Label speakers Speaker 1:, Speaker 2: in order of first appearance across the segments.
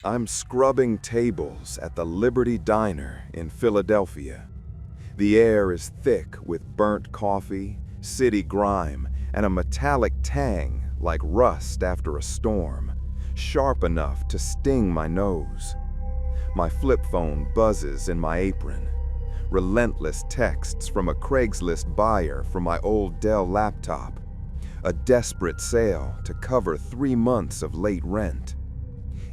Speaker 1: I'm scrubbing tables at the Liberty Diner in Philadelphia. The air is thick with burnt coffee, city grime, and a metallic tang like rust after a storm, sharp enough to sting my nose. My flip phone buzzes in my apron. Relentless texts from a Craigslist buyer for my old Dell laptop. A desperate sale to cover 3 months of late rent.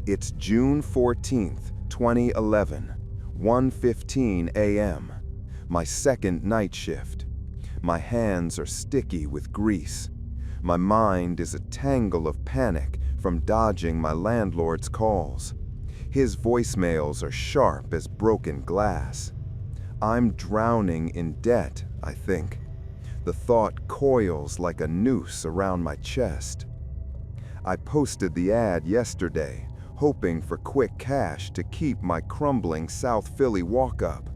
Speaker 1: It's June 14th, 2011, 1:15 a.m., my second night shift. My hands are sticky with grease. My mind is a tangle of panic from dodging my landlord's calls. His voicemails are sharp as broken glass. I'm drowning in debt, I think. The thought coils like a noose around my chest. I posted the ad yesterday, hoping for quick cash to keep my crumbling South Philly walk-up.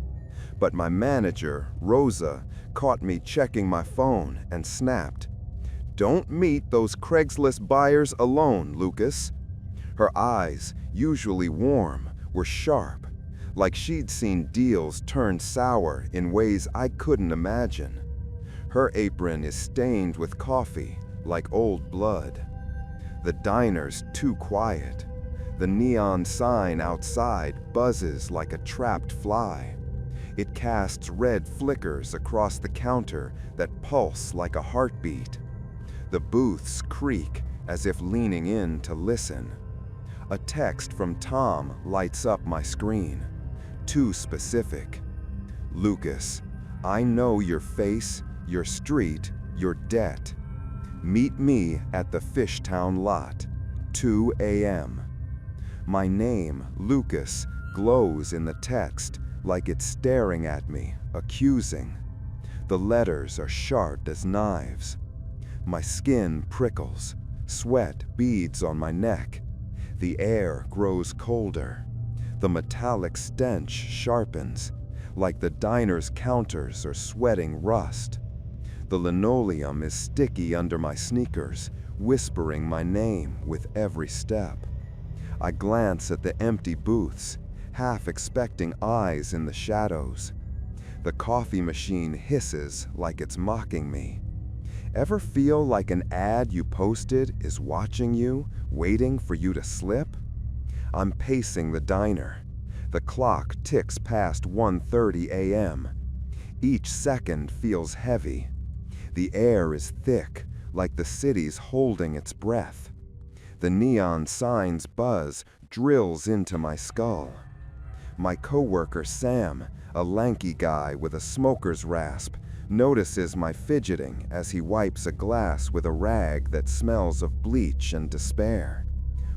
Speaker 1: But my manager, Rosa, caught me checking my phone and snapped, "Don't meet those Craigslist buyers alone, Lucas." Her eyes, usually warm, were sharp, like she'd seen deals turn sour in ways I couldn't imagine. Her apron is stained with coffee, like old blood. The diner's too quiet. The neon sign outside buzzes like a trapped fly. It casts red flickers across the counter that pulse like a heartbeat. The booths creak as if leaning in to listen. A text from Tom lights up my screen. Too specific. "Lucas, I know your face, your street, your debt. Meet me at the Fishtown lot, 2 a.m. My name, Lucas, glows in the text like it's staring at me, accusing. The letters are sharp as knives. My skin prickles, sweat beads on my neck. The air grows colder. The metallic stench sharpens, like the diner's counters are sweating rust. The linoleum is sticky under my sneakers, whispering my name with every step. I glance at the empty booths, half expecting eyes in the shadows. The coffee machine hisses like it's mocking me. Ever feel like an ad you posted is watching you, waiting for you to slip? I'm pacing the diner. The clock ticks past 1:30 a.m. Each second feels heavy. The air is thick, like the city's holding its breath. The neon sign's buzz drills into my skull. My coworker Sam, a lanky guy with a smoker's rasp, notices my fidgeting as he wipes a glass with a rag that smells of bleach and despair.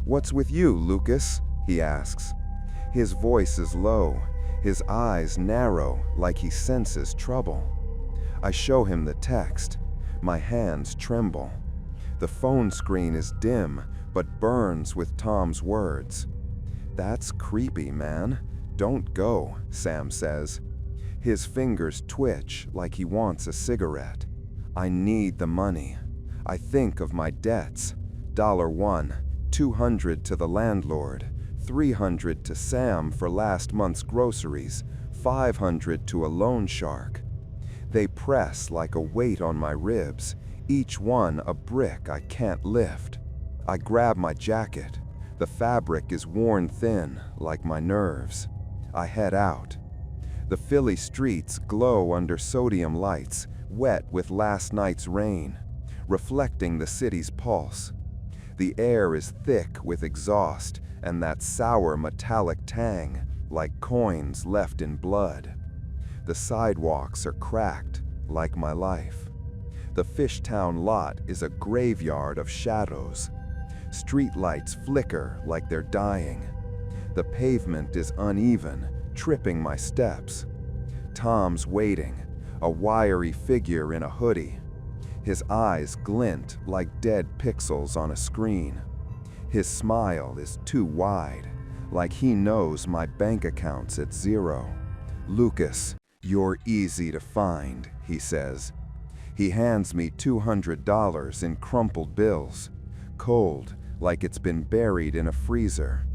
Speaker 1: "What's with you, Lucas?" he asks. His voice is low, his eyes narrow like he senses trouble. I show him the text. My hands tremble. The phone screen is dim, but burns with Tom's words. "That's creepy, man. Don't go," Sam says. His fingers twitch like he wants a cigarette. I need the money. I think of my debts. $1, $200 to the landlord, $300 to Sam for last month's groceries, $500 to a loan shark. They press like a weight on my ribs, each one a brick I can't lift. I grab my jacket. The fabric is worn thin, like my nerves. I head out. The Philly streets glow under sodium lights, wet with last night's rain, reflecting the city's pulse. The air is thick with exhaust and that sour metallic tang, like coins left in blood. The sidewalks are cracked, like my life. The Fishtown lot is a graveyard of shadows. Streetlights flicker like they're dying. The pavement is uneven, tripping my steps. Tom's waiting, a wiry figure in a hoodie. His eyes glint like dead pixels on a screen. His smile is too wide, like he knows my bank account's at zero. "Lucas, you're easy to find," he says. He hands me $200 in crumpled bills, cold, like it's been buried in a freezer.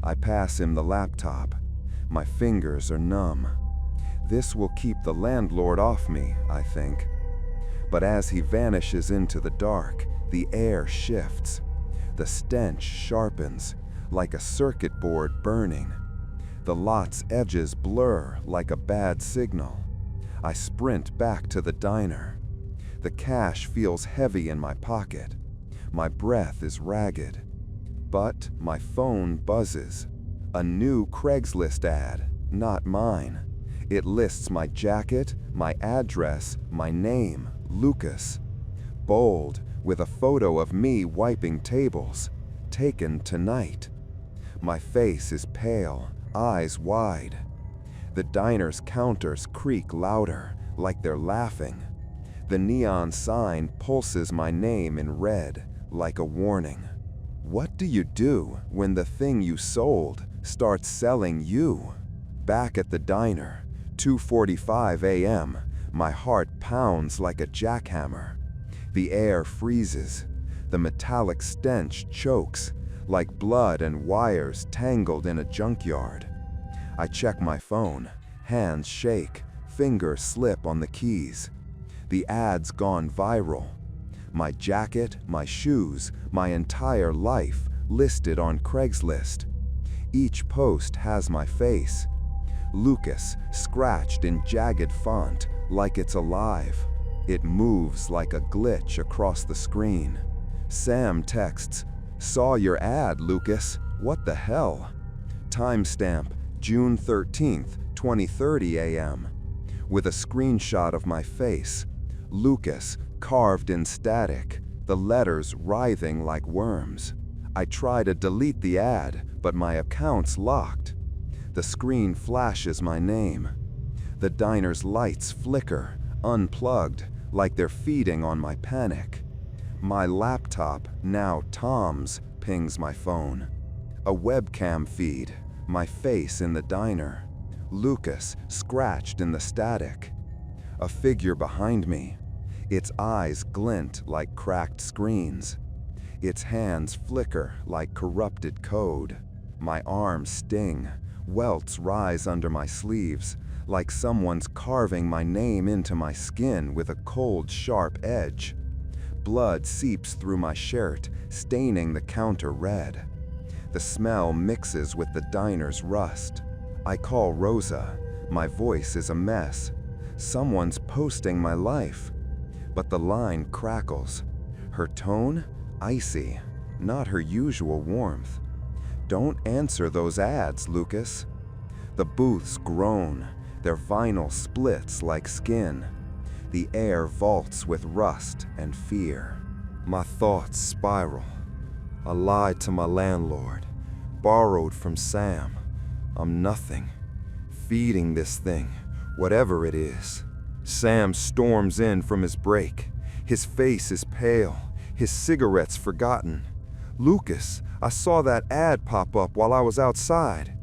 Speaker 1: I pass him the laptop. My fingers are numb. This will keep the landlord off me, I think. But as he vanishes into the dark, the air shifts. The stench sharpens, like a circuit board burning. The lot's edges blur like a bad signal. I sprint back to the diner. The cash feels heavy in my pocket. My breath is ragged. But my phone buzzes. A new Craigslist ad, not mine. It lists my jacket, my address, my name, Lucas. Bold, with a photo of me wiping tables. Taken tonight. My face is pale, eyes wide. The diner's counters creak louder, like they're laughing. The neon sign pulses my name in red, like a warning. What do you do when the thing you sold starts selling you? Back at the diner, 2:45 a.m., my heart pounds like a jackhammer. The air freezes. The metallic stench chokes, like blood and wires tangled in a junkyard. I check my phone. Hands shake. Fingers slip on the keys. The ad's gone viral. My jacket, my shoes, my entire life listed on Craigslist. Each post has my face. Lucas, scratched in jagged font, like it's alive. It moves like a glitch across the screen. Sam texts, "Saw your ad, Lucas. What the hell?" Timestamp, June 13th, 20:30 a.m. With a screenshot of my face. Lucas, carved in static, the letters writhing like worms. I try to delete the ad, but my account's locked. The screen flashes my name. The diner's lights flicker, unplugged, like they're feeding on my panic. My laptop, now Tom's, pings my phone. A webcam feed, my face in the diner. Lucas, scratched in the static. A figure behind me. Its eyes glint like cracked screens. Its hands flicker like corrupted code. My arms sting. Welts rise under my sleeves, like someone's carving my name into my skin with a cold, sharp edge. Blood seeps through my shirt, staining the counter red. The smell mixes with the diner's rust. I call Rosa. My voice is a mess. Someone's posting my life. But the line crackles. Her tone? Icy, not her usual warmth. "Don't answer those ads, Lucas." The booths groan. Their vinyl splits like skin. The air vaults with rust and fear. My thoughts spiral. I lied to my landlord. Borrowed from Sam. I'm nothing. Feeding this thing, whatever it is. Sam storms in from his break. His face is pale. His cigarette's forgotten. "Lucas, I saw that ad pop up while I was outside."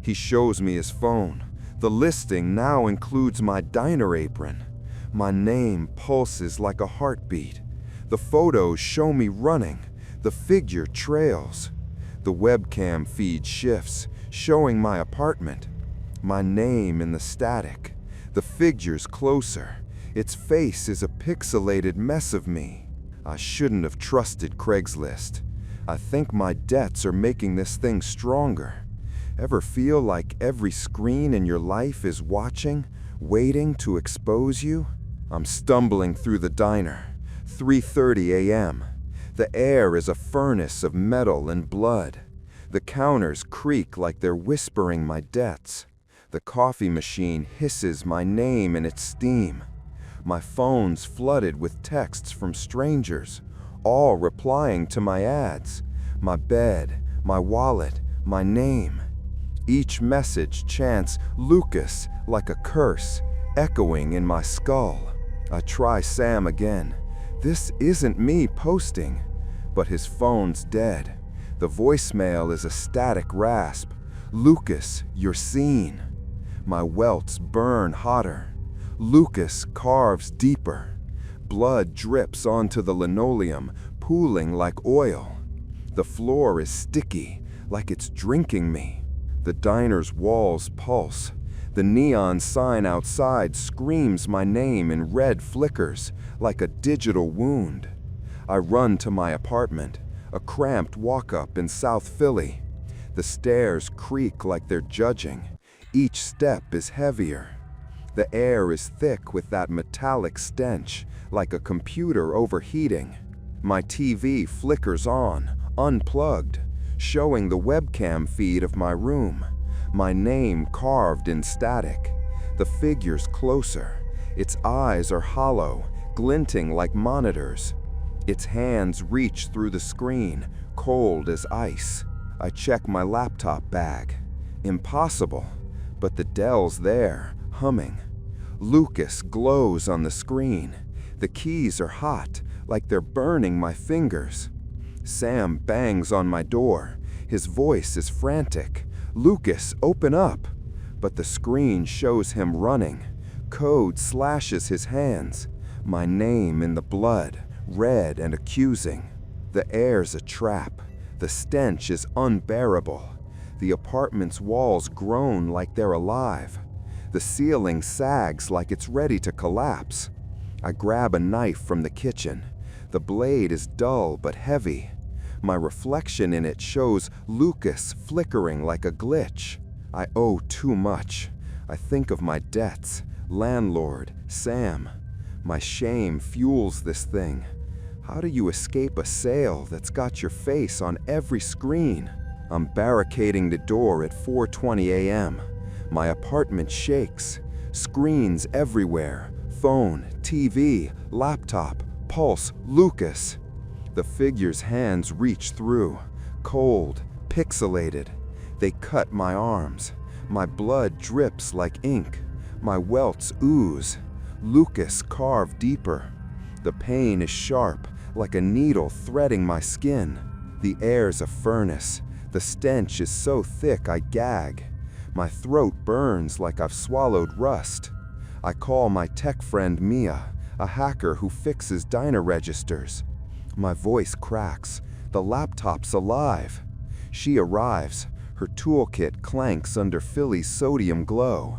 Speaker 1: He shows me his phone. The listing now includes my diner apron. My name pulses like a heartbeat. The photos show me running. The figure trails. The webcam feed shifts, showing my apartment. My name in the static. The figure's closer. Its face is a pixelated mess of me. I shouldn't have trusted Craigslist. I think my debts are making this thing stronger. Ever feel like every screen in your life is watching, waiting to expose you? I'm stumbling through the diner. 3:30 a.m. The air is a furnace of metal and blood. The counters creak like they're whispering my debts. The coffee machine hisses my name in its steam. My phone's flooded with texts from strangers, all replying to my ads. My bed, my wallet, my name. Each message chants Lucas like a curse, echoing in my skull. I try Sam again. This isn't me posting, but his phone's dead. The voicemail is a static rasp. "Lucas, you're seen." My welts burn hotter. Lucas carves deeper. Blood drips onto the linoleum, pooling like oil. The floor is sticky, like it's drinking me. The diner's walls pulse. The neon sign outside screams my name in red flickers, like a digital wound. I run to my apartment, a cramped walk-up in South Philly. The stairs creak like they're judging. Each step is heavier. The air is thick with that metallic stench, like a computer overheating. My TV flickers on, unplugged, showing the webcam feed of my room. My name carved in static. The figure's closer. Its eyes are hollow, glinting like monitors. Its hands reach through the screen, cold as ice. I check my laptop bag. Impossible, but the Dell's there, humming. Lucas glows on the screen. The keys are hot, like they're burning my fingers. Sam bangs on my door. His voice is frantic. "Lucas, open up!" But the screen shows him running. Code slashes his hands. My name in the blood, red and accusing. The air's a trap. The stench is unbearable. The apartment's walls groan like they're alive. The ceiling sags like it's ready to collapse. I grab a knife from the kitchen. The blade is dull but heavy. My reflection in it shows Lucas flickering like a glitch. I owe too much. I think of my debts, landlord, Sam. My shame fuels this thing. How do you escape a sale that's got your face on every screen? I'm barricading the door at 4:20 a.m. My apartment shakes. Screens everywhere. Phone, TV, laptop, pulse, Lucas. The figure's hands reach through, cold, pixelated. They cut my arms. My blood drips like ink. My welts ooze. Lucas carved deeper. The pain is sharp, like a needle threading my skin. The air's a furnace. The stench is so thick I gag. My throat burns like I've swallowed rust. I call my tech friend Mia, a hacker who fixes diner registers. My voice cracks. The laptop's alive. She arrives. Her toolkit clanks under Philly's sodium glow.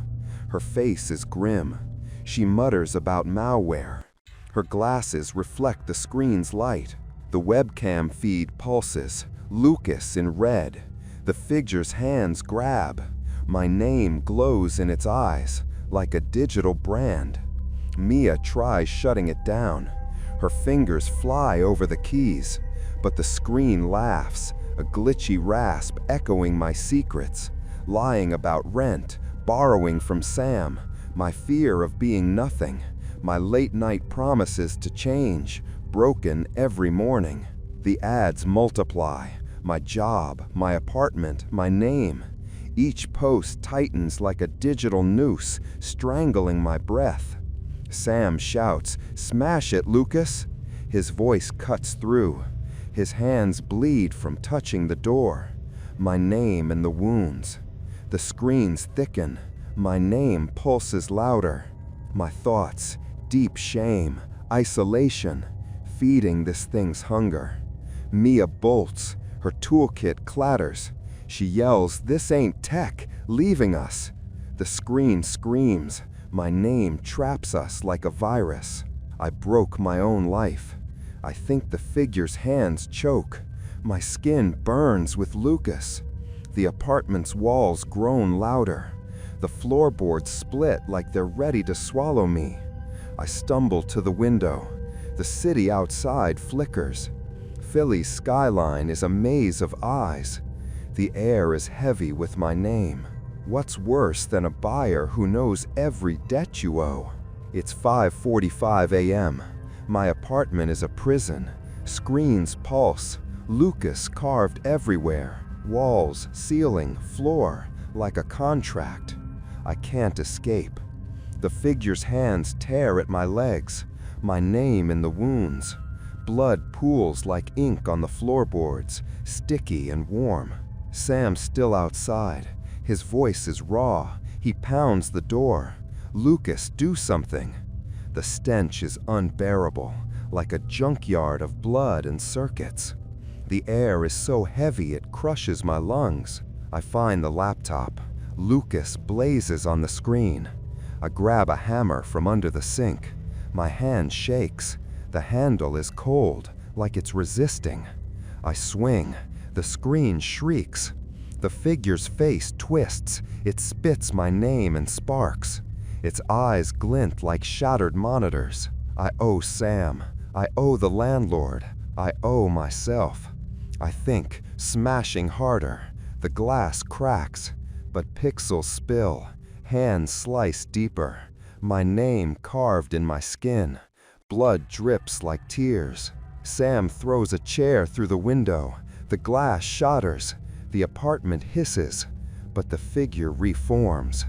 Speaker 1: Her face is grim. She mutters about malware. Her glasses reflect the screen's light. The webcam feed pulses. Lucas in red. The figure's hands grab. My name glows in its eyes, like a digital brand. Mia tries shutting it down. Her fingers fly over the keys, but the screen laughs, a glitchy rasp echoing my secrets, lying about rent, borrowing from Sam, my fear of being nothing, my late-night promises to change, broken every morning. The ads multiply, my job, my apartment, my name. Each post tightens like a digital noose, strangling my breath. Sam shouts, "Smash it, Lucas!" His voice cuts through. His hands bleed from touching the door. My name in the wounds. The screens thicken. My name pulses louder. My thoughts, deep shame, isolation, feeding this thing's hunger. Mia bolts. Her toolkit clatters. She yells, "This ain't tech, leaving us." The screen screams. My name traps us like a virus. I broke my own life. I think the figure's hands choke. My skin burns with Lucas. The apartment's walls groan louder. The floorboards split like they're ready to swallow me. I stumble to the window. The city outside flickers. Philly's skyline is a maze of eyes. The air is heavy with my name. What's worse than a buyer who knows every debt you owe? It's 5:45 a.m. My apartment is a prison. Screens pulse. Lucas carved everywhere. Walls, ceiling, floor, like a contract. I can't escape. The figure's hands tear at my legs. My name in the wounds. Blood pools like ink on the floorboards, sticky and warm. Sam's still outside. His voice is raw. He pounds the door. "Lucas, do something." The stench is unbearable, like a junkyard of blood and circuits.
Speaker 2: The air is so heavy it crushes my lungs. I find the laptop. Lucas blazes on the screen. I grab a hammer from under the sink. My hand shakes. The handle is cold, like it's resisting. I swing. The screen shrieks. The figure's face twists. It spits my name and sparks. Its eyes glint like shattered monitors. I owe Sam. I owe the landlord. I owe myself. I think, smashing harder. The glass cracks, but pixels spill. Hands slice deeper. My name carved in my skin. Blood drips like tears. Sam throws a chair through the window. The glass shatters. The apartment hisses, but the figure reforms.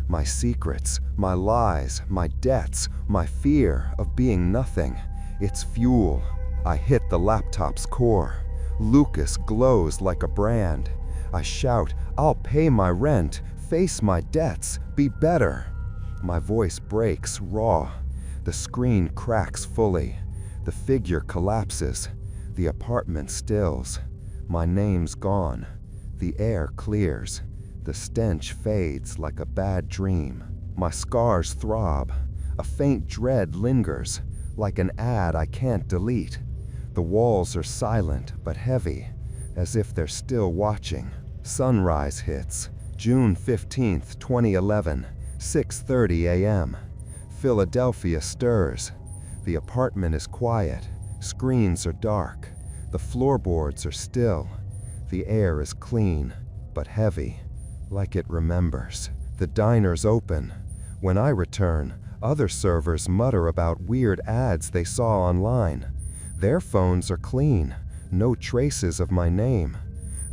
Speaker 2: My secrets, my lies, my debts, my fear of being nothing. It's fuel. I hit the laptop's core. Lucas glows like a brand. I shout, I'll pay my rent, face my debts, be better. My voice breaks raw. The screen cracks fully. The figure collapses. The apartment stills. My name's gone. The air clears. The stench fades like a bad dream. My scars throb. A faint dread lingers, like an ad I can't delete. The walls are silent but heavy, as if they're still watching. Sunrise hits, June 15th, 2011, 6:30 a.m. Philadelphia stirs. The apartment is quiet. Screens are dark. The floorboards are still. The air is clean, but heavy, like it remembers. The diner's open. When I return, other servers mutter about weird ads they saw online. Their phones are clean, no traces of my name.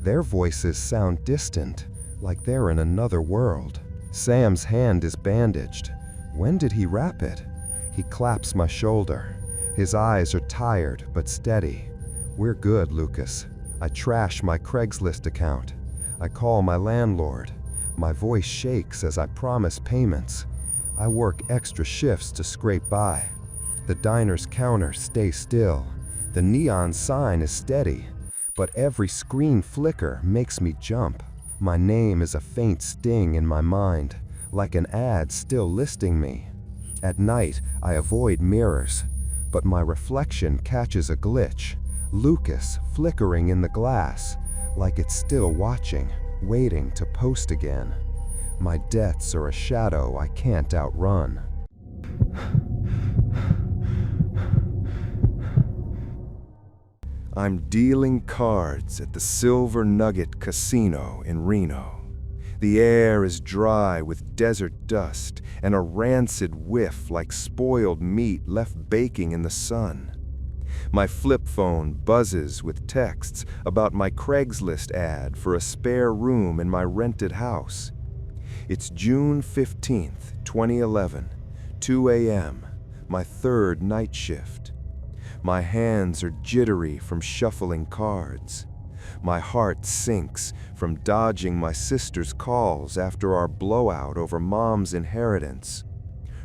Speaker 2: Their voices sound distant, like they're in another world. Sam's hand is bandaged. When did he wrap it? He claps my shoulder. His eyes are tired but steady. We're good, Lucas. I trash my Craigslist account. I call my landlord. My voice shakes as I promise payments. I work extra shifts to scrape by. The diner's counter stays still. The neon sign is steady, but every screen flicker makes me jump. My name is a faint sting in my mind, like an ad still listing me. At night, I avoid mirrors, but my reflection catches a glitch. Lucas flickering in the glass, like it's still watching, waiting to post again. My debts are a shadow I can't outrun.
Speaker 1: I'm dealing cards at the Silver Nugget Casino in Reno. The air is dry with desert dust and a rancid whiff like spoiled meat left baking in the sun. My flip phone buzzes with texts about my Craigslist ad for a spare room in my rented house. It's June 15th, 2011, 2 a.m., my third night shift. My hands are jittery from shuffling cards. My heart sinks from dodging my sister's calls after our blowout over Mom's inheritance.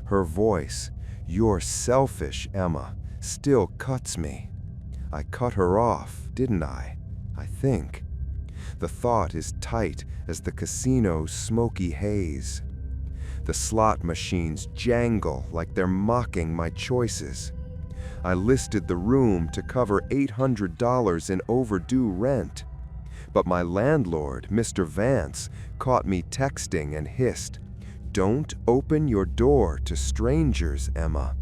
Speaker 1: Her voice, "You're selfish, Emma," still cuts me. I cut her off, didn't I? I think. The thought is tight as the casino's smoky haze. The slot machines jangle like they're mocking my choices. I listed the room to cover $800 in overdue rent. But my landlord, Mr. Vance, caught me texting and hissed, "Don't open your door to strangers, Emma."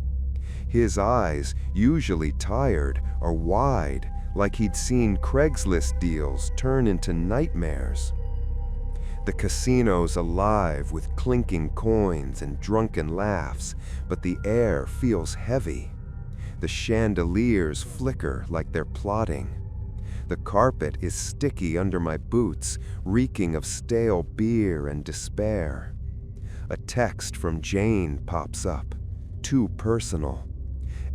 Speaker 1: His eyes, usually tired, are wide, like he'd seen Craigslist deals turn into nightmares. The casino's alive with clinking coins and drunken laughs, but the air feels heavy. The chandeliers flicker like they're plotting. The carpet is sticky under my boots, reeking of stale beer and despair. A text from Jane pops up, too personal.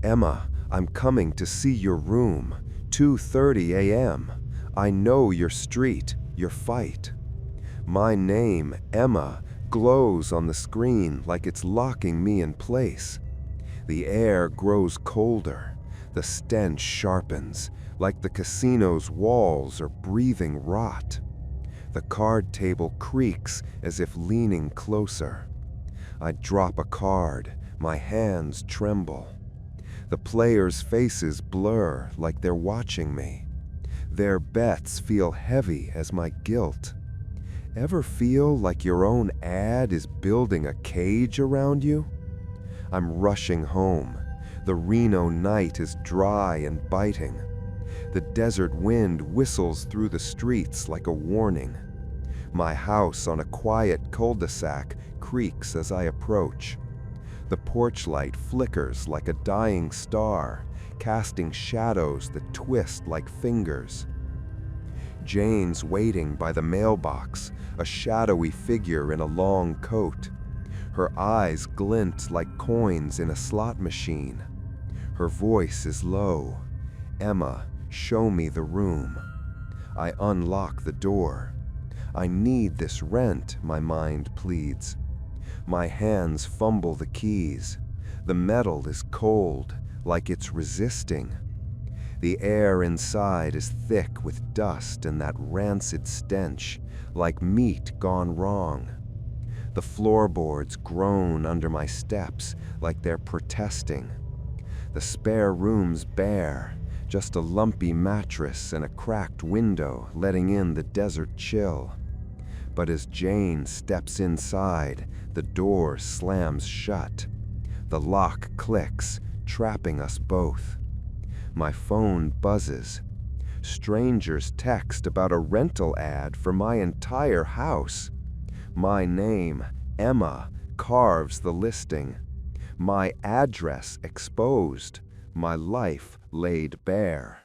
Speaker 1: "Emma, I'm coming to see your room, 2:30 a.m. I know your street, your fight." My name, Emma, glows on the screen like it's locking me in place. The air grows colder.
Speaker 2: The stench sharpens, like the casino's walls are breathing rot. The card table creaks as if leaning closer. I drop a card, my hands tremble. The players' faces blur like they're watching me. Their bets feel heavy as my guilt. Ever feel like your own ad is building a cage around you? I'm rushing home. The Reno night is dry and biting. The desert wind whistles through the streets like a warning. My house on a quiet cul-de-sac creaks as I approach. The porch light flickers like a dying star, casting shadows that twist like fingers. Jane's waiting by the mailbox, a shadowy figure in a long coat. Her eyes glint like coins in a slot machine. Her voice is low. "Emma, show me the room." I unlock the door. I need this rent, my mind pleads. My hands fumble the keys. The metal is cold, like it's resisting. The air inside is thick with dust and that rancid stench, like meat gone wrong. The floorboards groan under my steps like they're protesting. The spare room's bare, just a lumpy mattress and a cracked window letting in the desert chill. But as Jane steps inside, the door slams shut. The lock clicks, trapping us both. My phone buzzes. Strangers text about a rental ad for my entire house. My name, Emma, carves the listing. My address exposed. My life laid bare.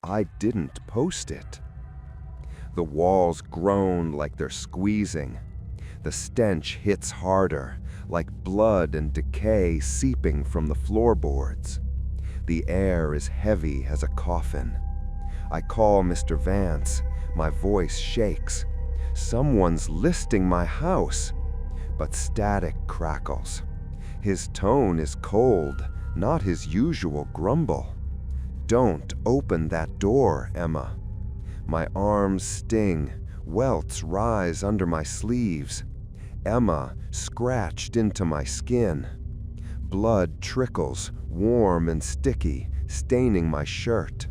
Speaker 2: I didn't post it. The walls groan like they're squeezing. The stench hits harder, like blood and decay seeping from the floorboards. The air is heavy as a coffin. I call Mr. Vance. My voice shakes. Someone's listing my house. But static crackles. His tone is cold, not his usual grumble. "Don't open that door, Emma." My arms sting. Welts rise under my sleeves. Emma scratched into my skin. Blood trickles, warm and sticky, staining my shirt.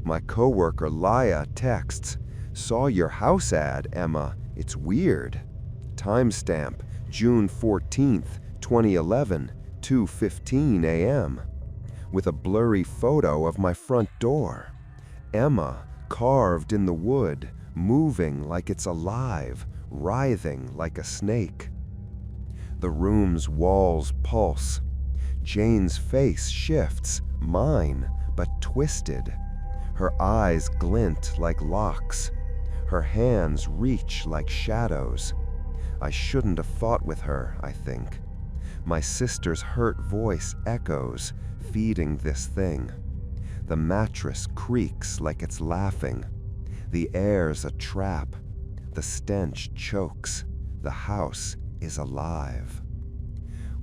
Speaker 2: My coworker Laya texts, "Saw your house ad, Emma. It's weird." Timestamp, June 14th, 2011, 2:15 a.m. With a blurry photo of my front door. Emma, carved in the wood, moving like it's alive, writhing like a snake. The room's walls pulse. Jane's face shifts, mine, but twisted. Her eyes glint like locks. Her hands reach like shadows. I shouldn't have fought with her, I think. My sister's hurt voice echoes, feeding this thing. The mattress creaks like it's laughing. The air's a trap. The stench chokes. The house is alive.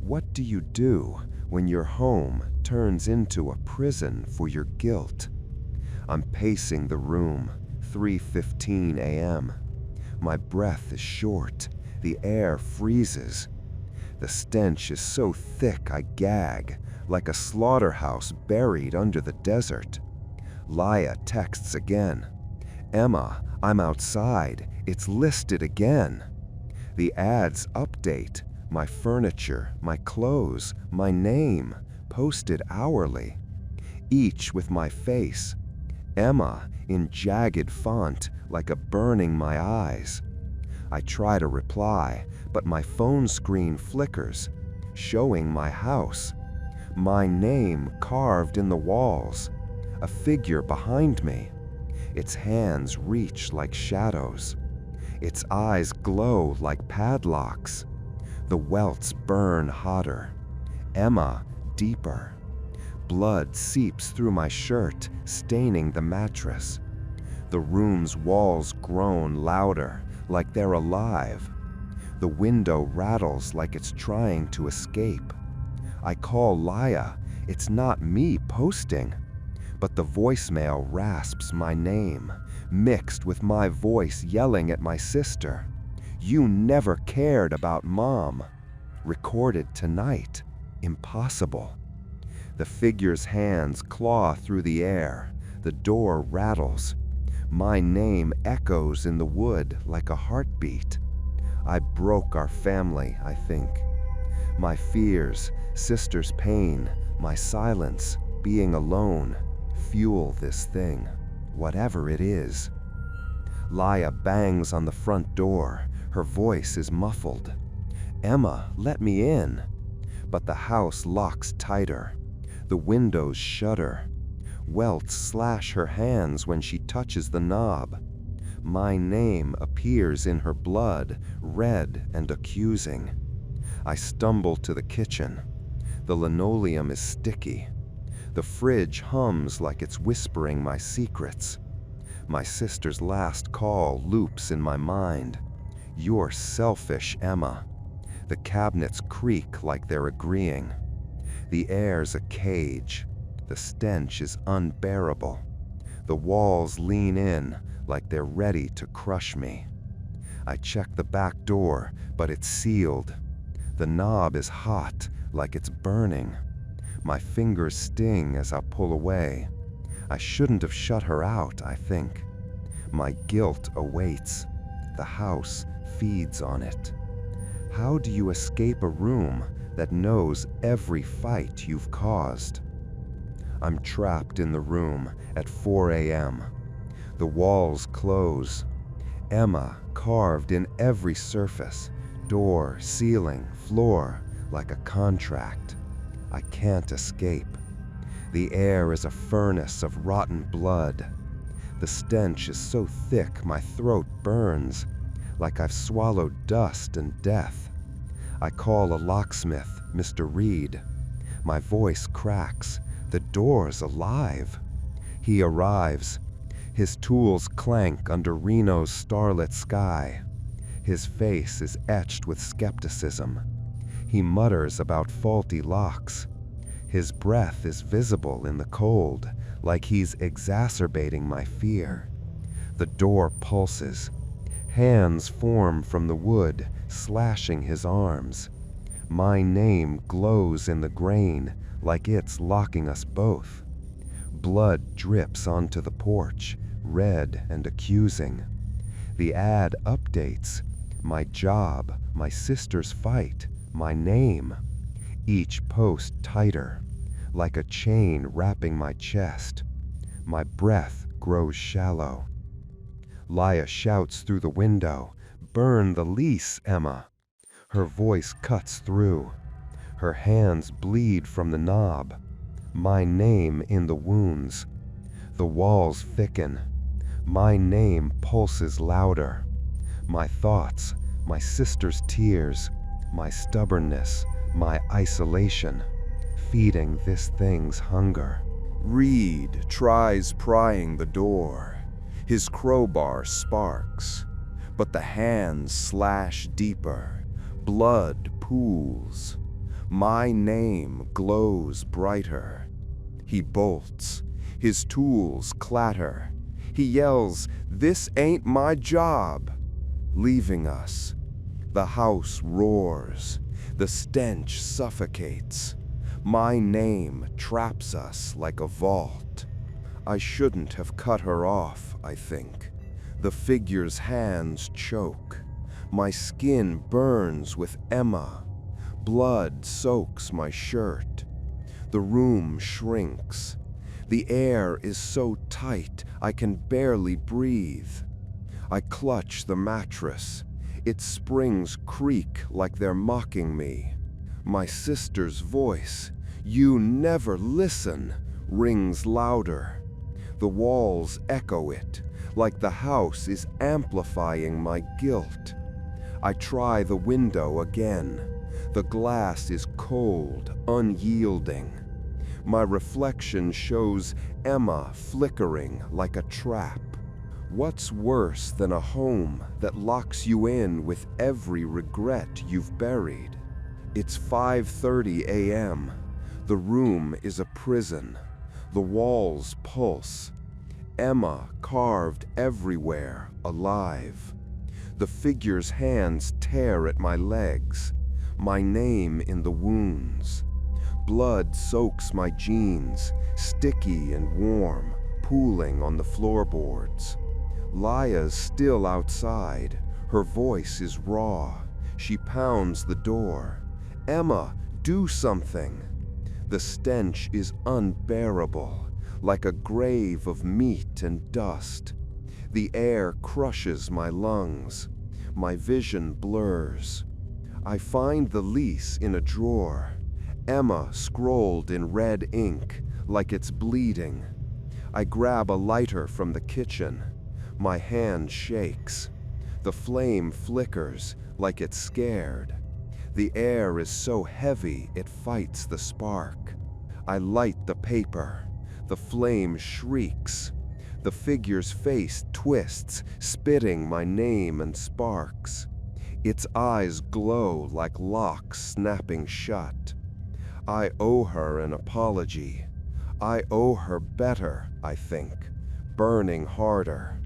Speaker 2: What do you do when your home turns into a prison for your guilt? I'm pacing the room, 3:15 a.m. My breath is short. The air freezes. The stench is so thick I gag, like a slaughterhouse buried under the desert. Laya texts again. "Emma, I'm outside. It's listed again." The ads update. My furniture, my clothes, my name, posted hourly. Each with my face. Emma in jagged font, like a burning my eyes. I try to reply, but my phone screen flickers, showing my house. My name carved in the walls. A figure behind me. Its hands reach like shadows. Its eyes glow like padlocks. The welts burn hotter. Emma deeper. Blood seeps through my shirt, staining the mattress. The room's walls groan louder, like they're alive. The window rattles like it's trying to escape. I call Laya. It's not me posting. but the voicemail rasps my name, mixed with my voice yelling at my sister. "You never cared about Mom." Recorded tonight. Impossible. The figure's hands claw through the air. The door rattles. My name echoes in the wood like a heartbeat. I broke our family, I think. My fears, sister's pain, my silence, being alone, fuel this thing, whatever it is. Laya bangs on the front door. Her voice is muffled. "Emma, let me in." But the house locks tighter. The windows shudder. Welts slash her hands when she touches the knob. My name appears in her blood, red and accusing. I stumble to the kitchen. The linoleum is sticky. The fridge hums like it's whispering my secrets. My sister's last call loops in my mind. "You're selfish, Emma." The cabinets creak like they're agreeing. The air's a cage. The stench is unbearable. The walls lean in like they're ready to crush me. I check the back door, but it's sealed. The knob is hot, like it's burning. My fingers sting as I pull away. I shouldn't have shut her out, I think. My guilt awaits. The house feeds on it. How do you escape a room that knows every fight you've caused? I'm trapped in the room at 4 a.m. The walls close. Emma carved in every surface, door, ceiling, floor, like a contract. I can't escape. The air is a furnace of rotten blood. The stench is so thick my throat burns, like I've swallowed dust and death. I call a locksmith, Mr. Reed. My voice cracks. The door's alive. He arrives. His tools clank under Reno's starlit sky. His face is etched with skepticism. He mutters about faulty locks. His breath is visible in the cold, like he's exacerbating my fear. The door pulses. Hands form from the wood, slashing his arms. My name glows in the grain, like it's locking us both. Blood drips onto the porch, red and accusing. The ad updates. My job, my sister's fight, my name. Each post tighter, like a chain wrapping my chest. My breath grows shallow. Laya shouts through the window, "Burn the lease, Emma." Her voice cuts through. Her hands bleed from the knob. My name in the wounds. The walls thicken. My name pulses louder. My thoughts, my sister's tears, my stubbornness, my isolation, feeding this thing's hunger.
Speaker 1: Reed tries prying the door. His crowbar sparks, but the hands slash deeper. Blood pools. My name glows brighter. He bolts. His tools clatter. He yells, "This ain't my job," leaving us. The house roars. The stench suffocates. My name traps us like a vault. I shouldn't have cut her off, I think. The figure's hands choke. My skin burns with Emma. Blood soaks my shirt. The room shrinks. The air is so tight I can barely breathe. I clutch the mattress. Its springs creak like they're mocking me. My sister's voice, "You never listen," rings louder. The walls echo it, like the house is amplifying my guilt. I try the window again. The glass is cold, unyielding. My reflection shows Emma flickering like a trap. What's worse than a home that locks you in with every regret you've buried? It's 5:30 a.m. The room is a prison.
Speaker 2: The walls pulse. Emma carved everywhere, alive. The figure's hands tear at my legs, my name in the wounds. Blood soaks my jeans, sticky and warm, pooling on the floorboards. Laya's still outside. Her voice is raw. She pounds the door. Emma, do something. The stench is unbearable, like a grave of meat and dust. The air crushes my lungs. My vision blurs. I find the lease in a drawer. Emma scrolled in red ink, like it's bleeding. I grab a lighter from the kitchen. My hand shakes. The flame flickers, like it's scared. The air is so heavy it fights the spark. I light the paper. The flame shrieks. The figure's face twists, spitting my name and sparks. Its eyes glow like locks snapping shut. I owe her an apology. I owe her better, I think, burning harder.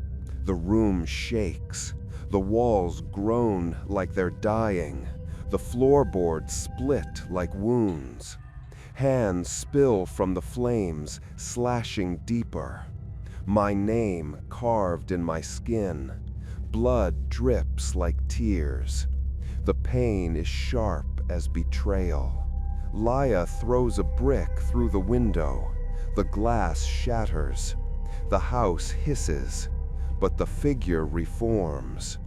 Speaker 2: The room shakes. The walls groan like they're dying. The floorboards split like wounds. Hands spill from the flames, slashing deeper. My name carved in my skin. Blood drips like tears. The pain is sharp as betrayal. Laya throws a brick through the window. The glass shatters. The house hisses, but the figure reforms.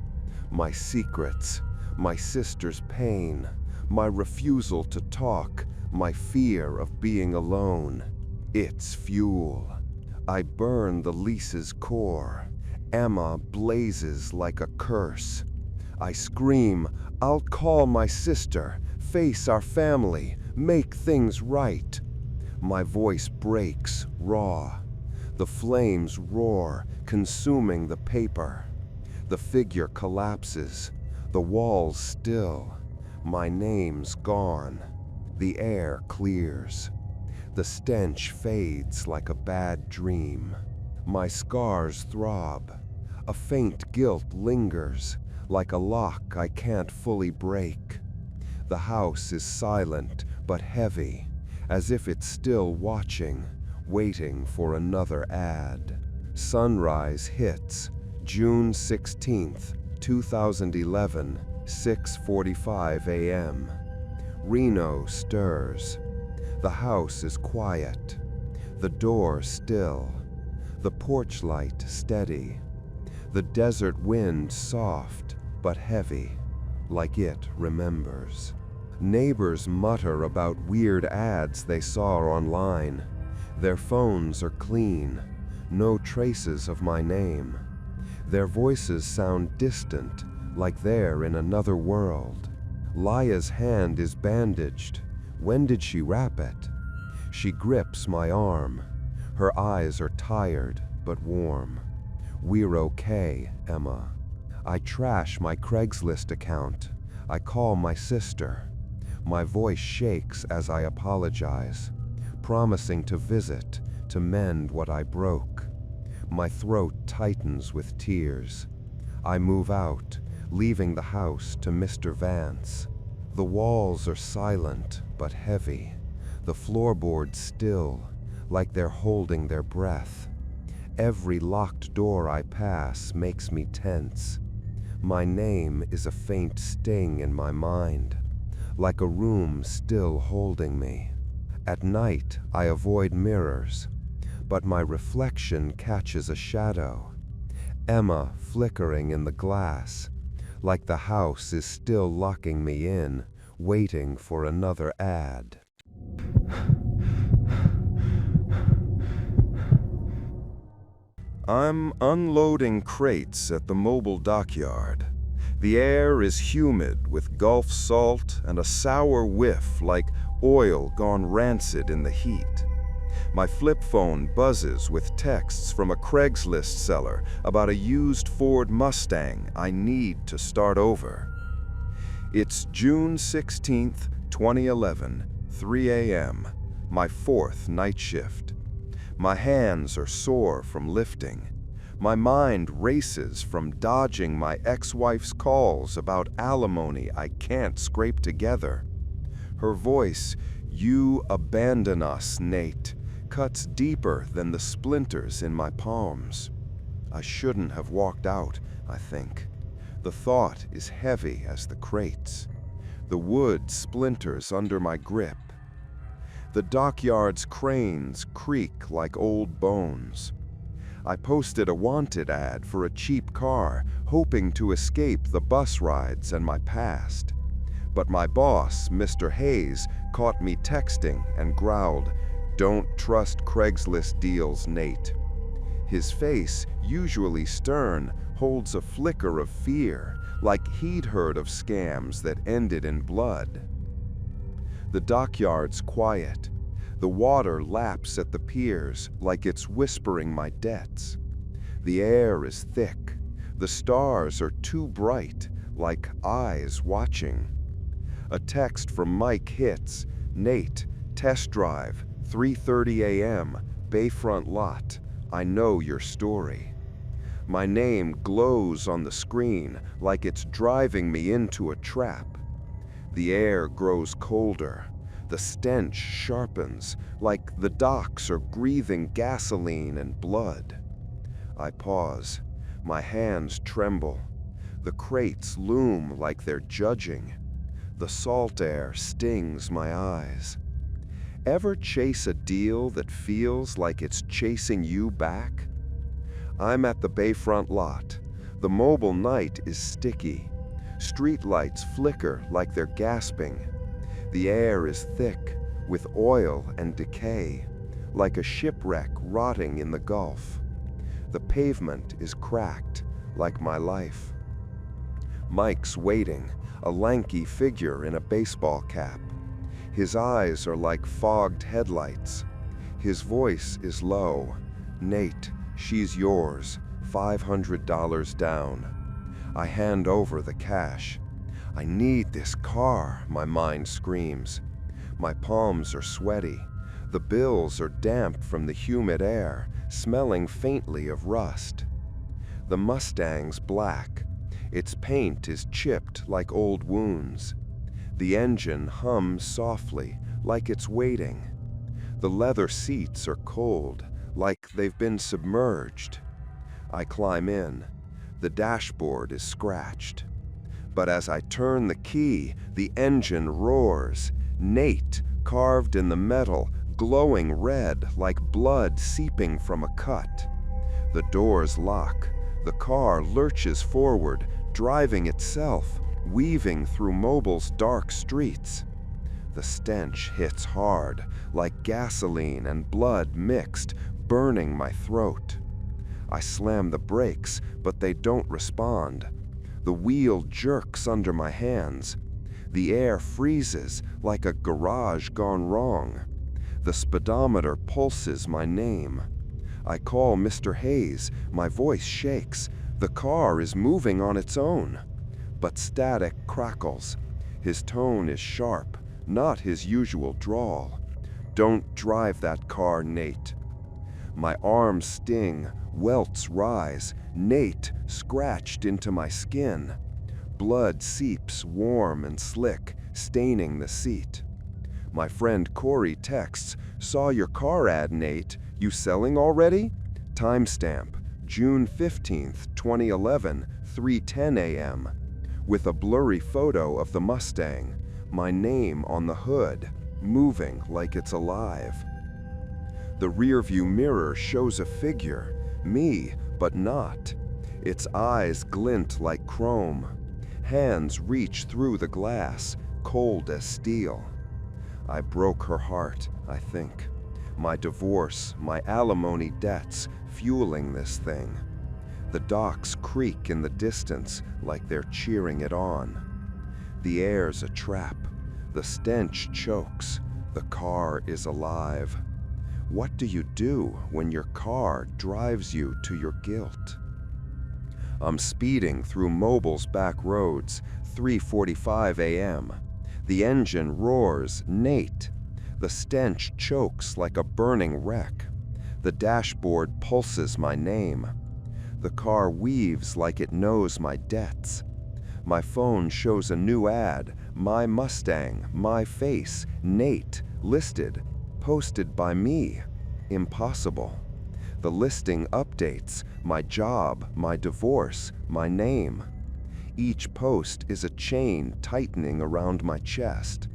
Speaker 2: My secrets, my sister's pain, my refusal to talk, my fear of being alone. It's fuel. I burn the lease's core. Emma blazes like a curse. I scream, I'll call my sister, face our family, make things right. My voice breaks, raw. The flames roar, consuming the paper. The figure collapses. The walls still. My name's gone. The air clears. The stench fades like a bad dream. My scars throb. A faint guilt lingers, like a lock I can't fully break. The house is silent but heavy, as if it's still watching, waiting for another ad. Sunrise hits, June 16th, 2011, 6:45 a.m. Reno stirs. The house is quiet. The door still. The porch light steady. The desert wind soft but heavy, like it remembers. Neighbors mutter about weird ads they saw online. Their phones are clean, no traces of my name. Their voices sound distant, like they're in another world. Laya's hand is bandaged. When did she wrap it? She grips my arm. Her eyes are tired but warm. We're okay, Emma. I trash my Craigslist account. I call my sister. My voice shakes as I apologize, promising to visit, to mend what I broke. My throat tightens with tears. I move out, leaving the house to Mr. Vance. The walls are silent but heavy. The floorboards still, like they're holding their breath. Every locked door I pass makes me tense. My name is a faint sting in my mind, like a room still holding me. At night, I avoid mirrors, but my reflection catches a shadow. Emma flickering in the glass, like the house is still locking me in, waiting for another ad.
Speaker 1: I'm unloading crates at the mobile dockyard. The air is humid with Gulf salt and a sour whiff like oil gone rancid in the heat. My flip phone buzzes with texts from a Craigslist seller about a used Ford Mustang I need to start over. It's June 16th, 2011, 3 a.m., my fourth night shift. My hands are sore from lifting. My mind races from dodging my ex-wife's calls about alimony I can't scrape together. Her voice, "You abandon us, Nate," cuts deeper than the splinters in my palms. I shouldn't have walked out, I think. The thought is heavy as the crates. The wood splinters under my grip. The dockyard's cranes creak like old bones. I posted a wanted ad for a cheap car, hoping to escape the bus rides and my past. But my boss, Mr. Hayes, caught me texting and growled, "Don't trust Craigslist deals, Nate." His face, usually stern, holds a flicker of fear, like he'd heard of scams that ended in blood. The dockyard's quiet. The water laps at the piers like it's whispering my debts. The air is thick. The stars are too bright, like eyes watching. A text from Mike hits, "Nate, test drive, 3:30 a.m., Bayfront lot. I know your story." My name glows on the screen like it's driving me into a trap. The air grows colder. The stench sharpens, like the docks are breathing gasoline and blood. I pause. My hands tremble. The crates loom like they're judging. The salt air stings my eyes. Ever chase a deal that feels like it's chasing you back? I'm at the Bayfront lot. The mobile night is sticky. Streetlights flicker like they're gasping. The air is thick, with oil and decay, like a shipwreck rotting in the Gulf. The pavement is cracked, like my life. Mike's waiting, a lanky figure in a baseball cap. His eyes are like fogged headlights. His voice is low. "Nate, she's yours, $500 down." I hand over the cash. I need this car, my mind screams. My palms are sweaty. The bills are damp from the humid air, smelling faintly of rust. The Mustang's black. Its paint is chipped like old wounds. The engine hums softly, like it's waiting. The leather seats are cold, like they've been submerged. I climb in. The dashboard is scratched. But as I turn the key, the engine roars. Nate, carved in the metal, glowing red like blood seeping from a cut. The doors lock. The car lurches forward, driving itself, weaving through Mobile's dark streets. The stench hits hard, like gasoline and blood mixed, burning my throat. I slam the brakes, but they don't respond. The wheel jerks under my hands. The air freezes like a garage gone wrong. The speedometer pulses my name. I call Mr. Hayes. My voice shakes. The car is moving on its own. But static crackles. His tone is sharp, not his usual drawl. "Don't drive that car, Nate." My arms sting, welts rise, Nate scratched into my skin. Blood seeps warm and slick, staining the seat. My friend Corey texts, "Saw your car ad, Nate. You selling already?" Timestamp, June 15th, 2011, 3:10 a.m. With a blurry photo of the Mustang, my name on the hood, moving like it's alive. The rearview mirror shows a figure, me, but not. Its eyes glint like chrome. Hands reach through the glass, cold as steel. I broke her heart, I think. My divorce, my alimony debts, fueling this thing. The docks creak in the distance like they're cheering it on. The air's a trap. The stench chokes. The car is alive. What do you do when your car drives you to your guilt? I'm speeding through Mobile's back roads, 3:45 a.m. The engine roars, Nate. The stench chokes like a burning wreck.
Speaker 2: The dashboard pulses my name. The car weaves like it knows my debts. My phone shows a new ad, my Mustang, my face, Nate, listed, posted by me. Impossible. The listing updates, my job, my divorce, my name. Each post is a chain tightening around my chest.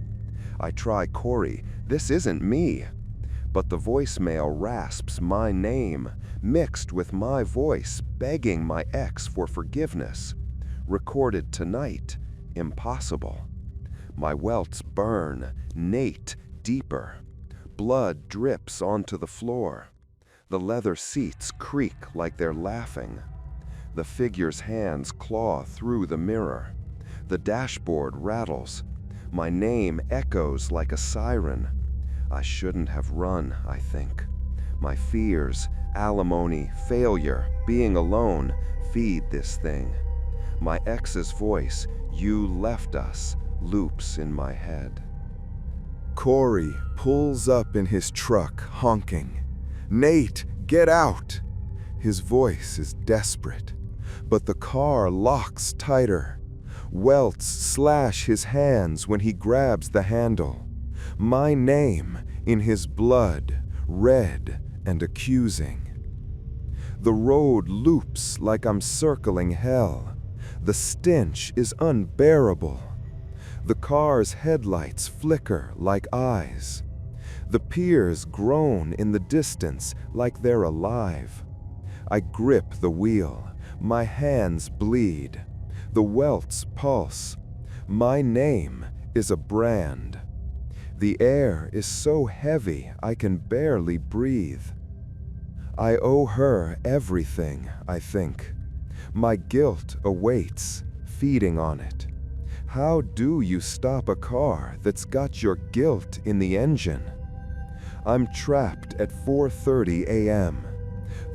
Speaker 2: I try Corey, this isn't me. But the voicemail rasps my name, mixed with my voice begging my ex for forgiveness. Recorded tonight, impossible. My welts burn, Nate, deeper. Blood drips onto the floor. The leather seats creak like they're laughing. The figure's hands claw through the mirror. The dashboard rattles. My name echoes like a siren. I shouldn't have run, I think. My fears, alimony, failure, being alone, feed this thing. My ex's voice, you left us, loops in my head.
Speaker 1: Corey pulls up in his truck, honking. "Nate, get out!" His voice is desperate, but the car locks tighter. Welts slash his hands when he grabs the handle. My name in his blood, red and accusing. The road loops like I'm circling hell. The stench is unbearable. The car's headlights flicker like eyes. The piers groan in the distance like they're alive. I grip the wheel. My hands bleed. The welts pulse. My name is a brand. The air is so heavy I can barely breathe. I owe her everything, I think. My guilt awaits, feeding on it. How do you stop a car that's got your guilt in the engine? I'm trapped at 4:30 a.m.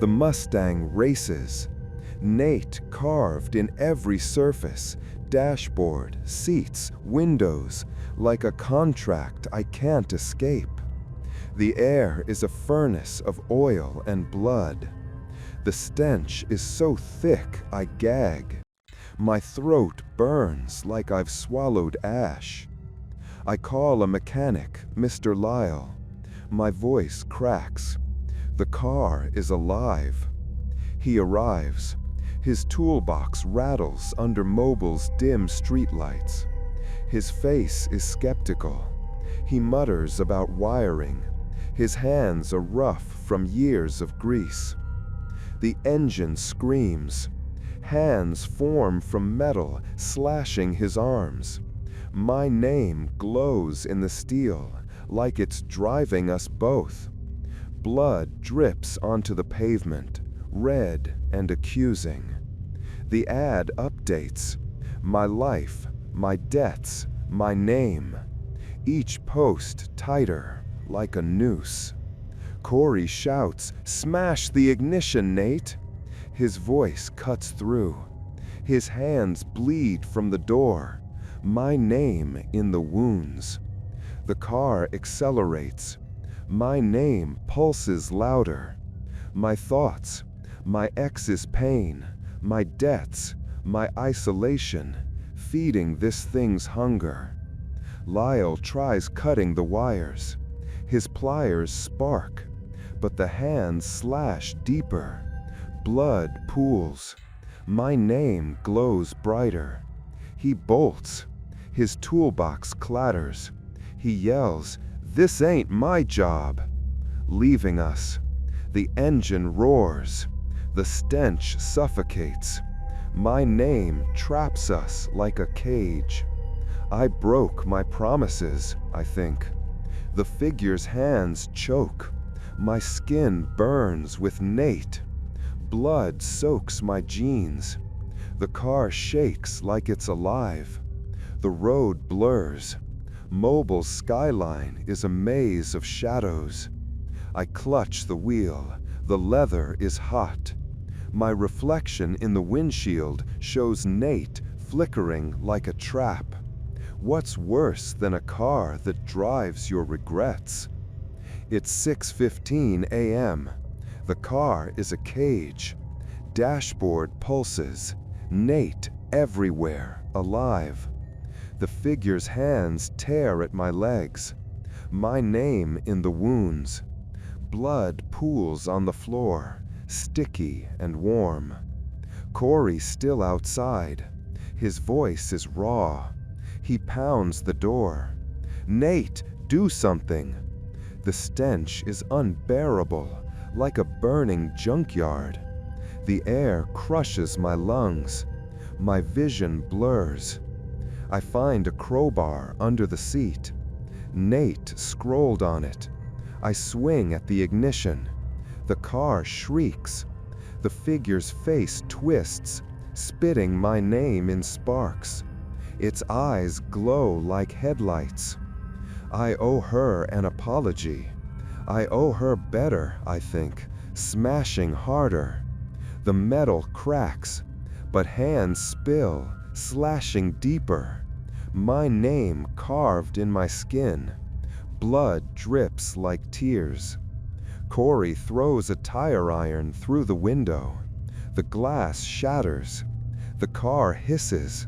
Speaker 1: The Mustang races. Nate carved in every surface, dashboard, seats, windows, like a contract I can't escape. The air is a furnace of oil and blood. The stench is so thick I gag. My throat burns like I've swallowed ash. I call a mechanic, Mr. Lyle. My voice cracks. The car is alive. He arrives. His toolbox rattles under Mobile's dim streetlights. His face is skeptical. He mutters about wiring. His hands are rough from years of grease. The engine screams. Hands form from metal, slashing his arms. My name glows in the steel, like it's driving us both. Blood drips onto the pavement, red and accusing. The ad updates. My life, my debts, my name. Each post tighter, like a noose. Corey shouts, "Smash the ignition, Nate!" His voice cuts through. His hands bleed from the door. My name in the wounds. The car accelerates. My name pulses louder. My thoughts, my ex's pain, my debts, my isolation, feeding this thing's hunger. Lyle tries cutting the wires. His pliers spark, but the hands slash deeper. Blood pools. My name glows brighter. He bolts. His toolbox clatters. He yells, "This ain't my job!" Leaving us. The engine roars. The stench suffocates. My name traps us like a cage. I broke my promises, I think. The figure's hands choke. My skin burns with Nate. Blood soaks my jeans. The car shakes like it's alive. The road blurs. Mobile's skyline is a maze of shadows. I clutch the wheel. The leather is hot. My reflection in the windshield shows Nate flickering like a trap. What's worse than a car that drives your regrets? It's 6:15 a.m.
Speaker 2: The car is a cage. Dashboard pulses. Nate everywhere, alive. The figure's hands tear at my legs. My name in the wounds. Blood pools on the floor, sticky and warm. Corey's still outside. His voice is raw. He pounds the door. Nate, do something. The stench is unbearable, like a burning junkyard. The air crushes my lungs. My vision blurs. I find a crowbar under the seat. Nate scrolled on it. I swing at the ignition. The car shrieks. The figure's face twists, spitting my name in sparks. Its eyes glow like headlights. I owe her an apology. I owe her better, I think, smashing harder. The metal cracks, but hands spill, slashing deeper. My name carved in my skin. Blood drips like tears. Corey throws a tire iron through the window. The glass shatters. The car hisses,